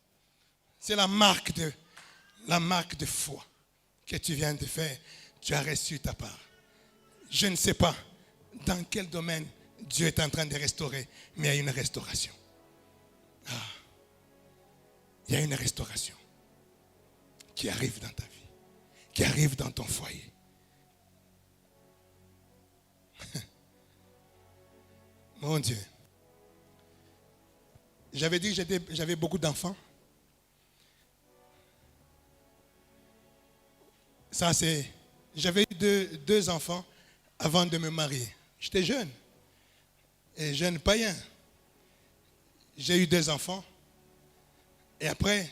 C'est la marque de foi que tu viens de faire. Tu as reçu ta part. Je ne sais pas dans quel domaine Dieu est en train de restaurer, mais il y a une restauration. Il y a une restauration qui arrive dans ta vie, qui arrive dans ton foyer. Mon Dieu. J'avais dit que j'avais beaucoup d'enfants. J'avais eu deux enfants avant de me marier. J'étais jeune. Et jeune païen. J'ai eu 2 enfants. Et après,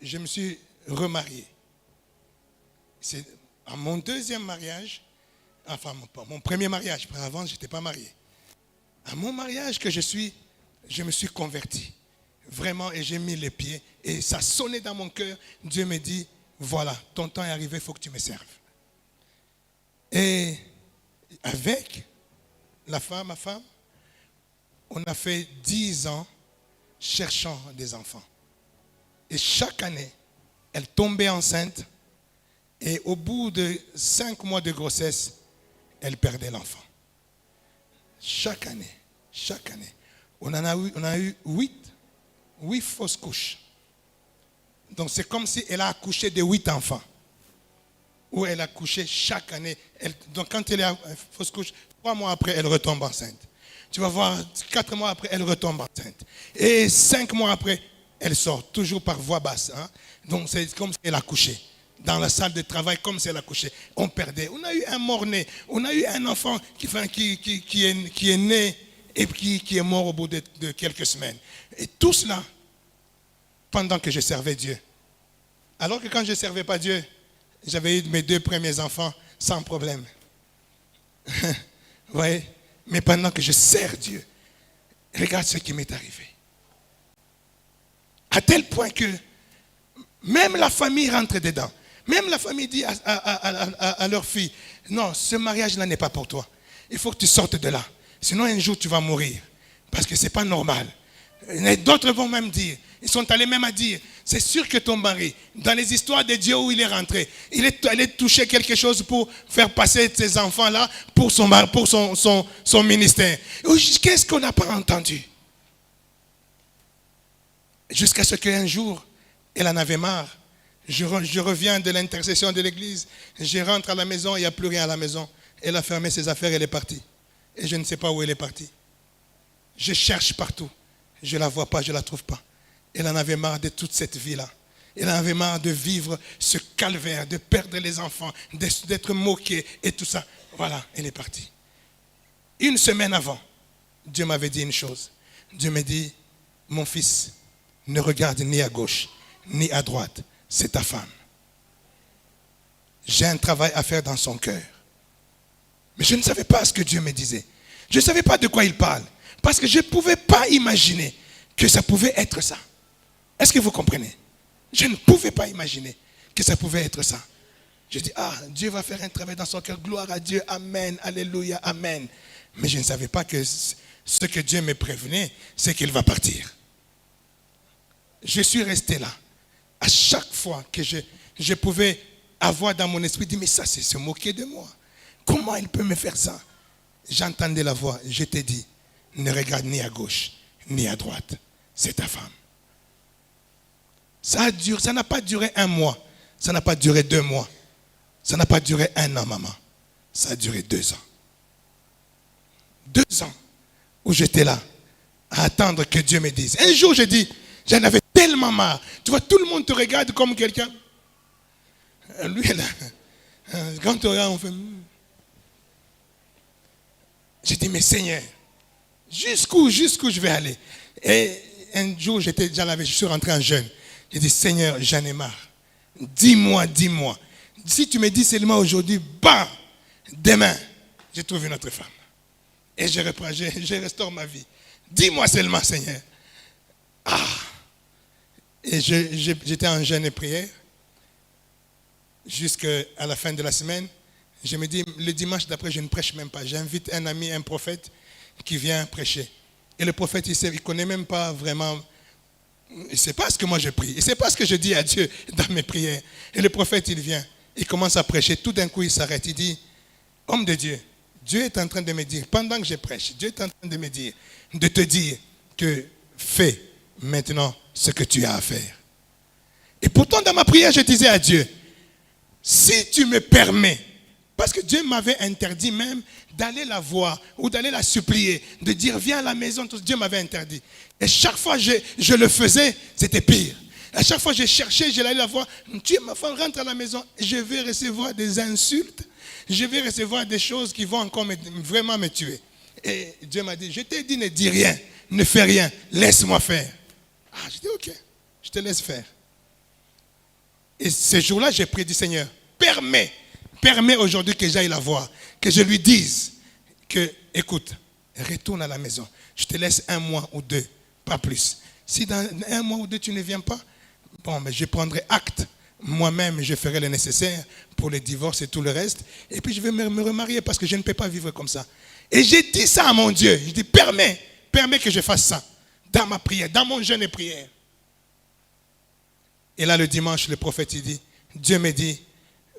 je me suis remarié. C'est à mon deuxième mariage, enfin mon premier mariage, avant je n'étais pas marié. À mon mariage que je me suis converti. Vraiment, et j'ai mis les pieds. Et ça sonnait dans mon cœur. Dieu me dit, voilà, ton temps est arrivé, il faut que tu me serves. Et avec ma femme, on a fait 10 ans cherchant des enfants. Et chaque année, elle tombait enceinte. Et au bout de 5 mois de grossesse, elle perdait l'enfant. Chaque année. On a eu 8 fausses couches. Donc c'est comme si elle a accouché de 8 enfants. Où elle a couché chaque année. Donc quand elle est à fausse couche, 3 mois après, elle retombe enceinte. Tu vas voir, 4 mois après, elle retombe enceinte. Et 5 mois après, elle sort, toujours par voix basse. Hein? Donc c'est comme si elle a couché. Dans la salle de travail, comme si elle a couché. On perdait. On a eu un mort-né. On a eu un enfant qui est né et qui est mort au bout de quelques semaines. Et tout cela, pendant que je servais Dieu. Alors que quand je ne servais pas Dieu, j'avais eu mes 2 premiers enfants sans problème. Vous voyez? Mais pendant que je sers Dieu, regarde ce qui m'est arrivé. À tel point que même la famille rentre dedans. Même la famille dit à leur fille, non, ce mariage-là n'est pas pour toi. Il faut que tu sortes de là. Sinon, un jour, tu vas mourir. Parce que ce n'est pas normal. Et d'autres vont même dire, ils sont allés même à dire, c'est sûr que ton mari, dans les histoires de Dieu où il est rentré, il est allé toucher quelque chose pour faire passer ces enfants-là pour son ministère. Qu'est-ce qu'on n'a pas entendu? Jusqu'à ce qu'un jour, elle en avait marre. Je reviens de l'intercession de l'église, je rentre à la maison, il n'y a plus rien à la maison. Elle a fermé ses affaires, elle est partie. Et je ne sais pas où elle est partie. Je cherche partout. Je ne la vois pas, je ne la trouve pas. Elle en avait marre de toute cette vie-là. Elle en avait marre de vivre ce calvaire, de perdre les enfants, d'être moquée et tout ça. Voilà, elle est partie. 1 semaine avant, Dieu m'avait dit une chose. Dieu m'a dit, mon fils, ne regarde ni à gauche, ni à droite. C'est ta femme. J'ai un travail à faire dans son cœur. Mais je ne savais pas ce que Dieu me disait. Je ne savais pas de quoi il parle. Parce que je ne pouvais pas imaginer que ça pouvait être ça. Est-ce que vous comprenez? Je ne pouvais pas imaginer que ça pouvait être ça. Je dis, Dieu va faire un travail dans son cœur. Gloire à Dieu. Amen. Alléluia. Amen. Mais je ne savais pas que ce que Dieu me prévenait, c'est qu'il va partir. Je suis resté là. À chaque fois que je pouvais avoir dans mon esprit, dire, mais ça, c'est se moquer de moi. Comment il peut me faire ça? J'entendais la voix. Je t'ai dit, ne regarde ni à gauche, ni à droite. C'est ta femme. Ça n'a pas duré 1 mois. Ça n'a pas duré 2 mois. Ça n'a pas duré 1 an, maman. Ça a duré 2 ans. 2 ans où j'étais là à attendre que Dieu me dise. Un jour, je dis, j'en avais tellement marre. Tu vois, tout le monde te regarde comme quelqu'un. Lui, là, quand tu regardes, on fait... J'ai dit, mais Seigneur, jusqu'où je vais aller? Et un jour, je suis rentré en jeûne. J'ai dit, Seigneur, j'en ai marre. Dis-moi. Si tu me dis seulement aujourd'hui, bam, demain, je trouve une autre femme. Et je reprends, je restaure ma vie. Dis-moi seulement, Seigneur. Et j'étais en jeûne et prière jusqu'à la fin de la semaine. Je me dis, le dimanche d'après, je ne prêche même pas. J'invite un ami, un prophète, qui vient prêcher. Et le prophète, il ne connaît même pas vraiment, il ne sait pas ce que moi je prie. Il ne sait pas ce que je dis à Dieu dans mes prières. Et le prophète, il vient, il commence à prêcher. Tout d'un coup, il s'arrête. Il dit, homme de Dieu, Dieu est en train de me dire, pendant que je prêche, Dieu est en train de me dire, de te dire que fais maintenant ce que tu as à faire. Et pourtant, dans ma prière, je disais à Dieu, si tu me permets, parce que Dieu m'avait interdit même d'aller la voir ou d'aller la supplier, de dire viens à la maison, Dieu m'avait interdit. Et chaque fois que je le faisais, c'était pire. À chaque fois que je cherchais, je l'allais la voir. Dieu m'a fait rentrer à la maison, je vais recevoir des insultes, je vais recevoir des choses qui vont encore vraiment me tuer. Et Dieu m'a dit, je t'ai dit ne dis rien, ne fais rien, laisse-moi faire. Ah, je dis ok, je te laisse faire. Et ce jour-là, j'ai prié du Seigneur, permets aujourd'hui que j'aille la voir, que je lui dise que, écoute, retourne à la maison, je te laisse 1 mois ou 2, pas plus. Si dans 1 mois ou 2 tu ne viens pas, bon, mais je prendrai acte, moi-même je ferai le nécessaire pour le divorce et tout le reste, et puis je vais me remarier parce que je ne peux pas vivre comme ça. Et j'ai dit ça à mon Dieu, je dis permets que je fasse ça, dans ma prière, dans mon jeûne et prière. Et là le dimanche, le prophète il dit, Dieu me dit,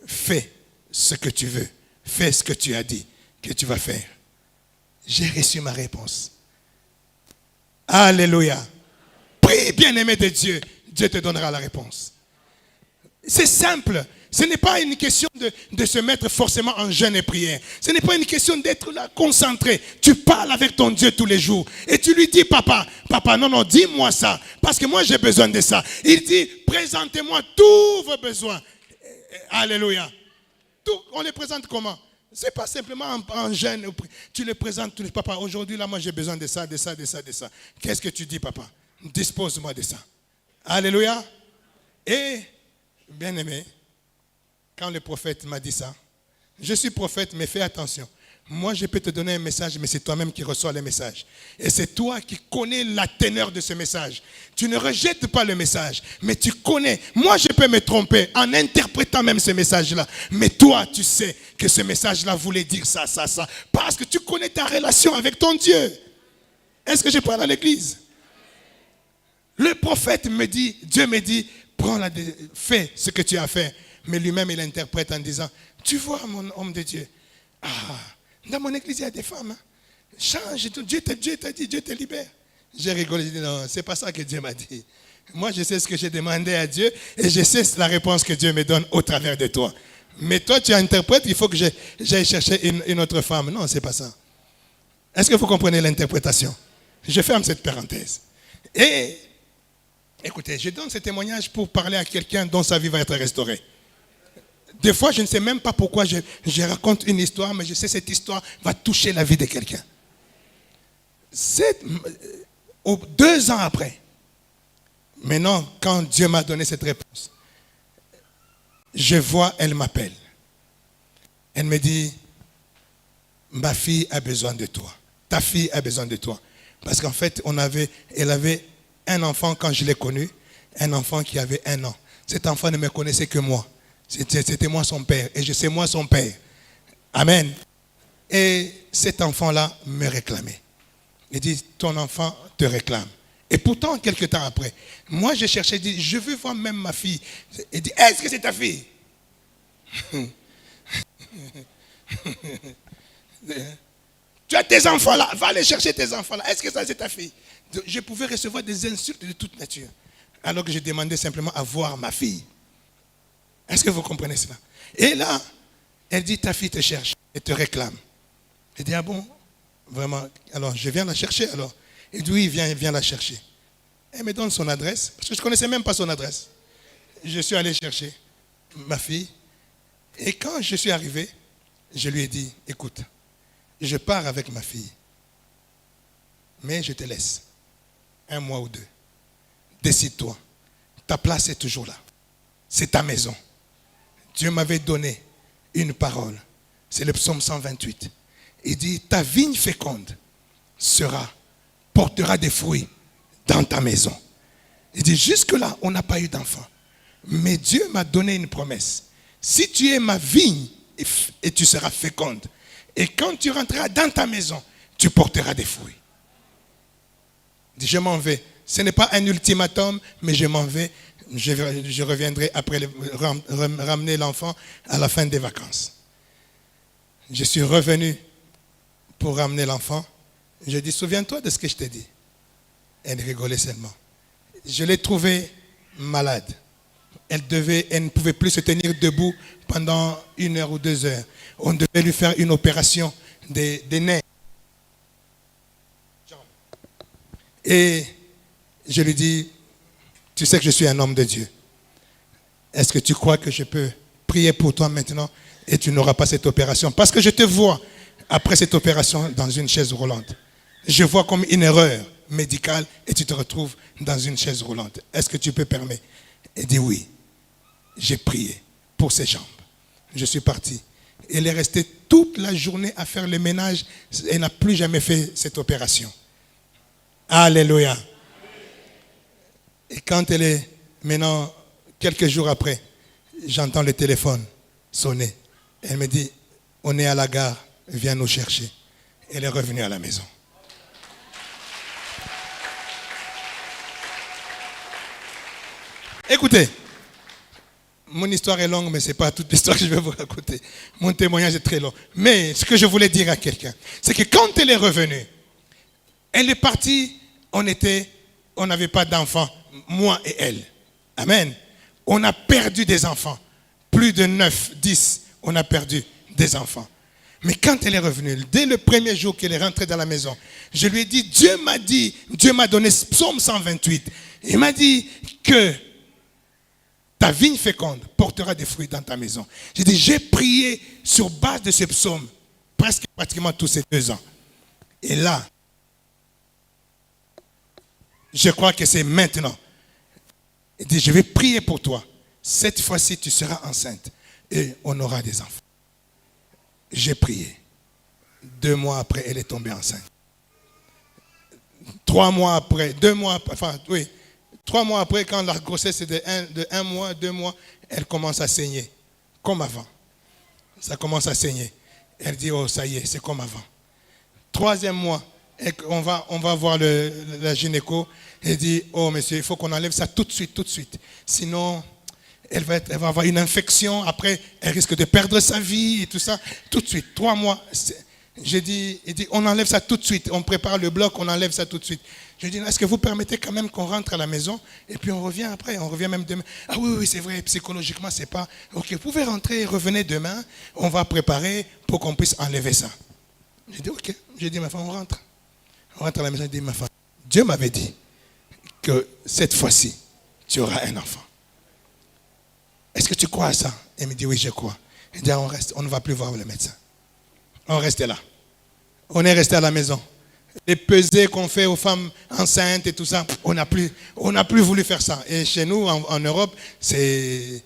fais ce que tu veux, fais ce que tu as dit que tu vas faire. J'ai reçu ma réponse. Alléluia. Prie, bien-aimé de Dieu, Dieu te donnera la réponse. C'est simple. Ce n'est pas une question de se mettre forcément en jeûne et prière. Ce n'est pas une question d'être là concentré. Tu parles avec ton Dieu tous les jours. Et tu lui dis, papa, non, dis-moi ça. Parce que moi j'ai besoin de ça. Il dit, présentez-moi tous vos besoins. Alléluia. Tout, on les présente comment? C'est pas simplement en jeûne. Tu les présentes tous les papa. Aujourd'hui, là, moi j'ai besoin de ça, de ça, de ça, de ça. Qu'est-ce que tu dis, papa? Dispose-moi de ça. Alléluia. Et, bien aimé, quand le prophète m'a dit ça, je suis prophète, mais fais attention. Moi, je peux te donner un message, mais c'est toi-même qui reçois le message. Et c'est toi qui connais la teneur de ce message. Tu ne rejettes pas le message, mais tu connais. Moi, je peux me tromper en interprétant même ce message-là. Mais toi, tu sais que ce message-là voulait dire ça, ça, ça. Parce que tu connais ta relation avec ton Dieu. Est-ce que je parle à l'église? Le prophète me dit, Dieu me dit, fais ce que tu as fait. Mais lui-même, il interprète en disant, tu vois, mon homme de Dieu, dans mon église, il y a des femmes. Hein. Change, Dieu t'a dit, Dieu te libère. J'ai rigolé, j'ai dit, non, c'est pas ça que Dieu m'a dit. Moi, je sais ce que j'ai demandé à Dieu et je sais la réponse que Dieu me donne au travers de toi. Mais toi, tu interprètes, il faut que j'aille chercher une autre femme. Non, c'est pas ça. Est-ce que vous comprenez l'interprétation? Je ferme cette parenthèse. Et, écoutez, je donne ce témoignage pour parler à quelqu'un dont sa vie va être restaurée. Des fois, je ne sais même pas pourquoi je raconte une histoire, mais je sais que cette histoire va toucher la vie de quelqu'un. 2 ans après, maintenant, quand Dieu m'a donné cette réponse, je vois, elle m'appelle. Elle me dit, ma fille a besoin de toi. Ta fille a besoin de toi. Parce qu'en fait, elle avait un enfant quand je l'ai connu, un enfant qui avait 1 an. Cet enfant ne me connaissait que moi. C'était moi son père. Et je sais moi son père. Amen. Et cet enfant-là me réclamait. Il dit, ton enfant te réclame. Et pourtant, quelques temps après, moi je cherchais, je dis, je veux voir même ma fille. Il dit, est-ce que c'est ta fille? Tu as tes enfants là, va aller chercher tes enfants là. Est-ce que ça c'est ta fille? Je pouvais recevoir des insultes de toute nature. Alors que je demandais simplement à voir ma fille. Est-ce que vous comprenez cela? Et là, elle dit, ta fille te cherche et te réclame. Elle dit, ah bon? Vraiment? Alors, je viens la chercher alors. Il dit, oui, viens la chercher. Elle me donne son adresse, parce que je ne connaissais même pas son adresse. Je suis allé chercher ma fille. Et quand je suis arrivé, je lui ai dit, écoute, je pars avec ma fille, mais je te laisse 1 mois ou 2. Décide-toi. Ta place est toujours là. C'est ta maison. Dieu m'avait donné une parole. C'est le psaume 128. Il dit, ta vigne féconde portera des fruits dans ta maison. Il dit, jusque-là, on n'a pas eu d'enfant. Mais Dieu m'a donné une promesse. Si tu es ma vigne, et tu seras féconde. Et quand tu rentreras dans ta maison, tu porteras des fruits. Il dit, je m'en vais. Ce n'est pas un ultimatum, mais je m'en vais. Je reviendrai après ramener l'enfant à la fin des vacances. Je suis revenu pour ramener l'enfant. Je dis, souviens-toi de ce que je t'ai dit. Elle rigolait seulement. Je l'ai trouvée malade. Elle ne pouvait plus se tenir debout pendant 1 heure ou 2 heures. On devait lui faire une opération des nerfs. Et je lui dis, tu sais que je suis un homme de Dieu. Est-ce que tu crois que je peux prier pour toi maintenant et tu n'auras pas cette opération? Parce que je te vois après cette opération dans une chaise roulante. Je vois comme une erreur médicale et tu te retrouves dans une chaise roulante. Est-ce que tu peux permettre? Elle dit oui. J'ai prié pour ses jambes. Je suis parti. Elle est restée toute la journée à faire le ménage. Elle n'a plus jamais fait cette opération. Alléluia. Et quand elle est maintenant, quelques jours après, j'entends le téléphone sonner. Elle me dit, on est à la gare, viens nous chercher. Elle est revenue à la maison. Écoutez, mon histoire est longue, mais ce n'est pas toute l'histoire que je vais vous raconter. Mon témoignage est très long. Mais ce que je voulais dire à quelqu'un, c'est que quand elle est revenue, elle est partie, on n'avait pas d'enfants, moi et elle. Amen. On a perdu des enfants. Plus de 9, 10, on a perdu des enfants. Mais quand elle est revenue, dès le premier jour qu'elle est rentrée dans la maison, je lui ai dit, Dieu m'a donné Psaume 128. Il m'a dit que ta vigne féconde portera des fruits dans ta maison. J'ai dit, j'ai prié sur base de ce psaume pratiquement tous ces 2 ans. Et là, je crois que c'est maintenant. Il dit, je vais prier pour toi. Cette fois-ci, tu seras enceinte et on aura des enfants. J'ai prié. 2 mois après, elle est tombée enceinte. 3 mois après, 3 mois après, quand la grossesse est de 1 mois, 2 mois, elle commence à saigner, comme avant. Ça commence à saigner. Elle dit, oh, ça y est, c'est comme avant. 3e mois, on va voir la gynéco. Elle dit, oh, monsieur, il faut qu'on enlève ça tout de suite. Sinon, elle va avoir une infection. Après, elle risque de perdre sa vie et tout ça. Tout de suite, 3 mois. Il dit, on enlève ça tout de suite. On prépare le bloc, on enlève ça tout de suite. Je dis, est-ce que vous permettez quand même qu'on rentre à la maison et puis on revient après, on revient même demain. Ah oui, c'est vrai, psychologiquement, c'est pas... Ok, vous pouvez rentrer, revenez demain, on va préparer pour qu'on puisse enlever ça. J'ai dit, ok. J'ai dit, ma femme, on rentre. On rentre à la maison, j'ai dit, ma femme, Dieu m'avait dit que cette fois-ci, tu auras un enfant. Est-ce que tu crois à ça? Elle me dit, oui, je crois. Elle dit, on reste, on ne va plus voir le médecin. On reste là. On est resté à la maison. Les pesées qu'on fait aux femmes enceintes et tout ça, on n'a plus voulu faire ça. Et chez nous, en Europe, c'est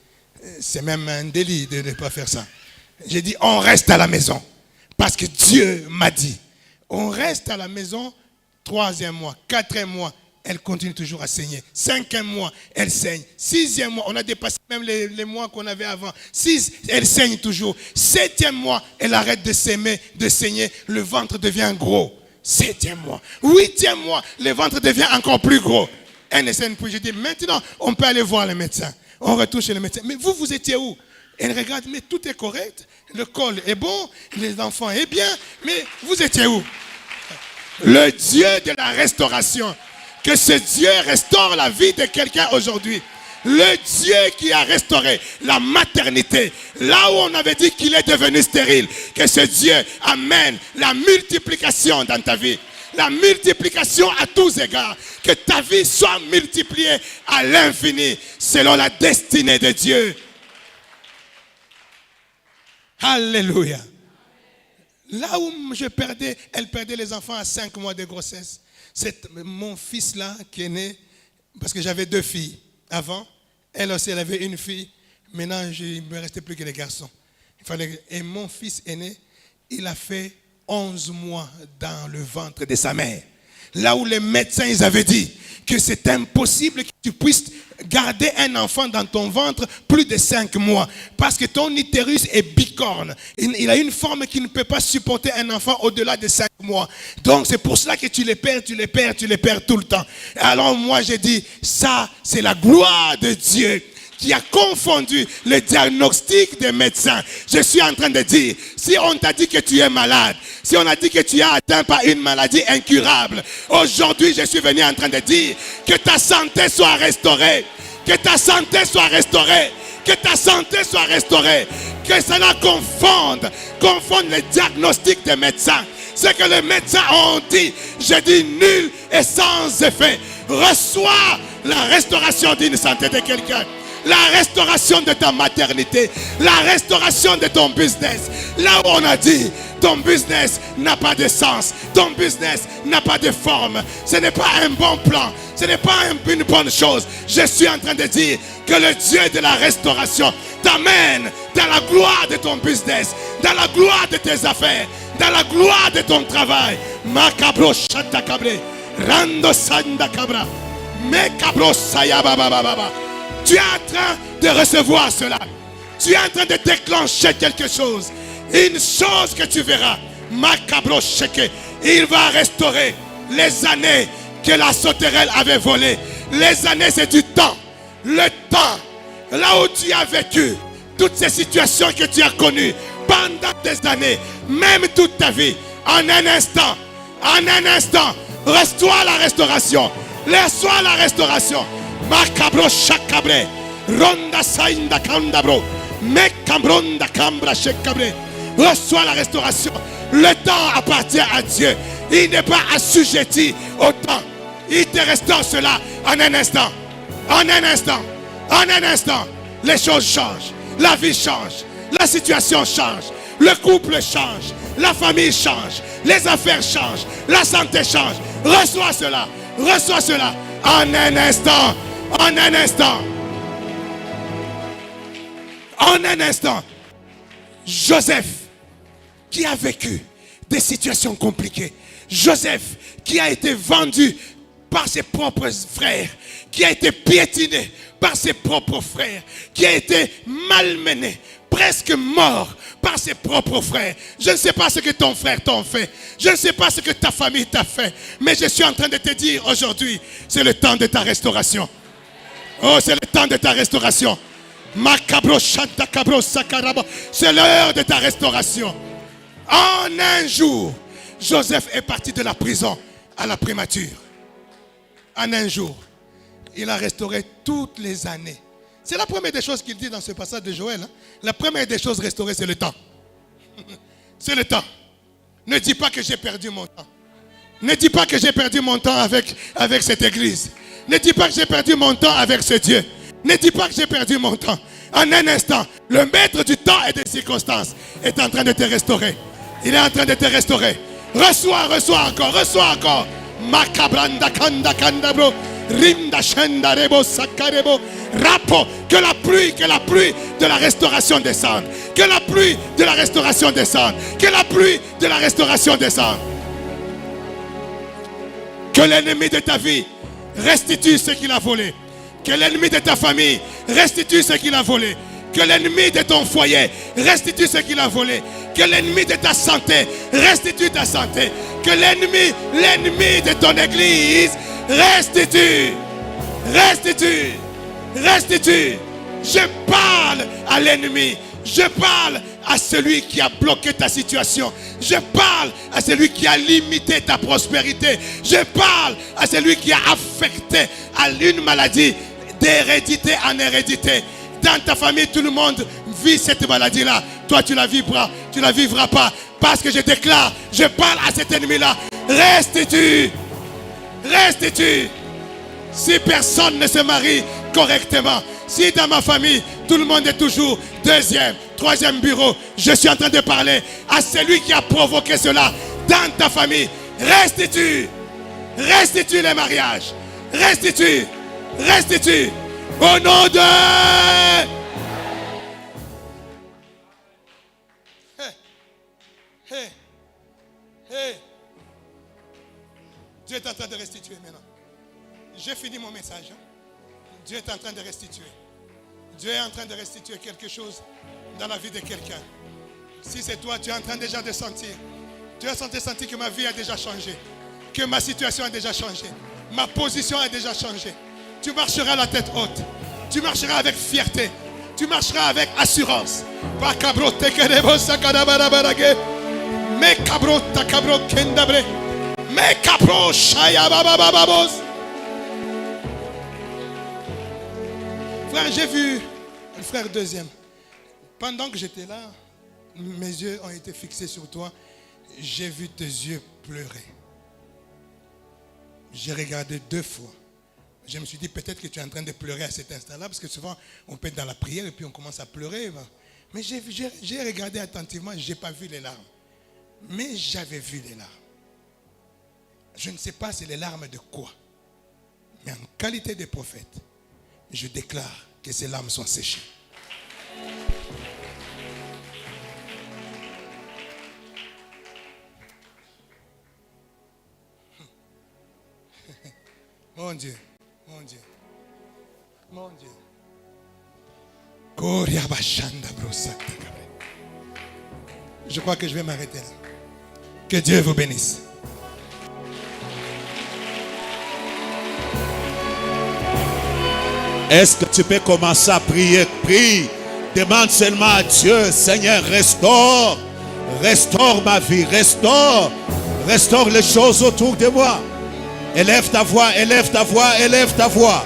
même un délit de ne pas faire ça. J'ai dit, on reste à la maison. Parce que Dieu m'a dit. On reste à la maison, 3e mois, 4e mois, elle continue toujours à saigner. 5e mois, elle saigne. 6e mois, on a dépassé même les mois qu'on avait avant. 6, elle saigne toujours. 7e mois, elle arrête de saigner. Le ventre devient gros. 7e mois. 8e mois, le ventre devient encore plus gros. Elle ne saigne plus. Je dis, maintenant, on peut aller voir le médecin. On retourne chez le médecin. Mais vous étiez où? Elle regarde, mais tout est correct. Le col est bon, les enfants est bien. Mais vous étiez où? Le Dieu de la restauration. Que ce Dieu restaure la vie de quelqu'un aujourd'hui. Le Dieu qui a restauré la maternité, là où on avait dit qu'il est devenu stérile, que ce Dieu amène la multiplication dans ta vie. La multiplication à tous égards. Que ta vie soit multipliée à l'infini selon la destinée de Dieu. Alléluia. Là où elle perdait les enfants à 5 mois de grossesse. C'est mon fils là qui est né, parce que j'avais 2 filles avant. Elle aussi, elle avait une fille. Maintenant, il ne me restait plus que les garçons. Et mon fils aîné, il a fait 11 mois dans le ventre de sa mère. Là où les médecins ils avaient dit que c'est impossible que tu puisses garder un enfant dans ton ventre plus de 5 mois. Parce que ton utérus est bicorne. Il a une forme qui ne peut pas supporter un enfant au-delà de 5 mois. Donc c'est pour cela que tu les perds tout le temps. Alors moi j'ai dit, ça c'est la gloire de Dieu qui a confondu le diagnostic des médecins. Je suis en train de dire, si on t'a dit que tu es malade, si on a dit que tu es atteint par une maladie incurable, aujourd'hui je suis venu en train de dire que ta santé soit restaurée, que ta santé soit restaurée, que ta santé soit restaurée, que cela confonde le diagnostic des médecins. Ce que les médecins ont dit, je dis nul et sans effet. Reçois la restauration d'une santé de quelqu'un, la restauration de ta maternité, la restauration de ton business. Là où on a dit, ton business n'a pas de sens, ton business n'a pas de forme, ce n'est pas un bon plan, ce n'est pas une bonne chose. Je suis en train de dire que le Dieu de la restauration t'amène dans la gloire de ton business, dans la gloire de tes affaires, dans la gloire de ton travail. Makabro shatakabre, rando sanda kabra, mekabro sayababababa. Tu es en train de recevoir cela. Tu es en train de déclencher quelque chose. Une chose que tu verras. Makabro sheke. Il va restaurer les années que la sauterelle avait volées. Les années, c'est du temps. Le temps. Là où tu as vécu. Toutes ces situations que tu as connues. Pendant des années. Même toute ta vie. En un instant. Reçois la restauration. Reçois la restauration. Makabro shakabre. Ronda sainda kandabro. Mekambronda kambra shekabre. Reçois la restauration. Le temps appartient à Dieu. Il n'est pas assujetti au temps. Il te restaure cela en un instant. En un instant. En un instant. Les choses changent. La vie change. La situation change. Le couple change. La famille change. Les affaires changent. La santé change. Reçois cela. Reçois cela. En un instant. En un instant. En un instant. Joseph, qui a vécu des situations compliquées. Joseph, qui a été vendu par ses propres frères, qui a été piétiné par ses propres frères, qui a été malmené, presque mort par ses propres frères. Je ne sais pas ce que ton frère t'a fait. Je ne sais pas ce que ta famille t'a fait. Mais je suis en train de te dire aujourd'hui, c'est le temps de ta restauration. Oh, c'est le temps de ta restauration. C'est l'heure de ta restauration. En un jour, Joseph est parti de la prison à la primature. En un jour, il a restauré toutes les années. C'est la première des choses qu'il dit dans ce passage de Joël. La première des choses restaurées, c'est le temps. C'est le temps. Ne dis pas que j'ai perdu mon temps. Ne dis pas que j'ai perdu mon temps avec cette église. Ne dis pas que j'ai perdu mon temps avec ce Dieu. Ne dis pas que j'ai perdu mon temps. En un instant, le maître du temps et des circonstances est en train de te restaurer. Il est en train de te restaurer. Reçois encore, reçois encore. Makabranda kanda kandabro. Rimda shendarebo sakarebo. Rapo. Que la pluie de la restauration descende. Que la pluie de la restauration descende. Que la pluie de la restauration descende. Que l'ennemi de ta vie restitue ce qu'il a volé. Que l'ennemi de ta famille restitue ce qu'il a volé. Que l'ennemi de ton foyer restitue ce qu'il a volé. Que l'ennemi de ta santé restitue ta santé. Que l'ennemi de ton église restitue. Je parle à l'ennemi. Je parle à celui qui a bloqué ta situation. Je parle à celui qui a limité ta prospérité. Je parle à celui qui a affecté à une maladie d'hérédité en hérédité. Dans ta famille, tout le monde vit cette maladie-là. Toi, tu la vivras pas. Parce que je déclare, je parle à cet ennemi-là. Restitue. Si personne ne se marie correctement, si dans ma famille, tout le monde est toujours deuxième, troisième bureau, je suis en train de parler à celui qui a provoqué cela dans ta famille. Restitue les mariages. Restitue. Au nom de... Hey. Dieu est en train de restituer maintenant. J'ai fini mon message. Dieu est en train de restituer. Dieu est en train de restituer quelque chose dans la vie de quelqu'un. Si c'est toi, tu es en train déjà de sentir. Tu as senti que ma vie a déjà changé. Que ma situation a déjà changé. Ma position a déjà changé. Tu marcheras la tête haute. Tu marcheras avec fierté. Tu marcheras avec assurance. Frère, j'ai vu le frère deuxième. Pendant que j'étais là, mes yeux ont été fixés sur toi. J'ai vu tes yeux pleurer. J'ai regardé 2 fois. Je me suis dit peut-être que tu es en train de pleurer à cet instant-là, parce que souvent on peut être dans la prière et puis on commence à pleurer. Mais j'ai regardé attentivement, je n'ai pas vu les larmes. Mais j'avais vu les larmes. Je ne sais pas c'est les larmes de quoi. Mais en qualité de prophète, je déclare que ces larmes sont séchées. Mon Dieu, mon Dieu, mon Dieu. Je crois que je vais m'arrêter là. Que Dieu vous bénisse. Est-ce que tu peux commencer à prier? Prie. Demande seulement à Dieu, Seigneur, restaure. Restaure ma vie. Restaure. Restaure les choses autour de moi. Élève ta voix, élève ta voix, élève ta voix.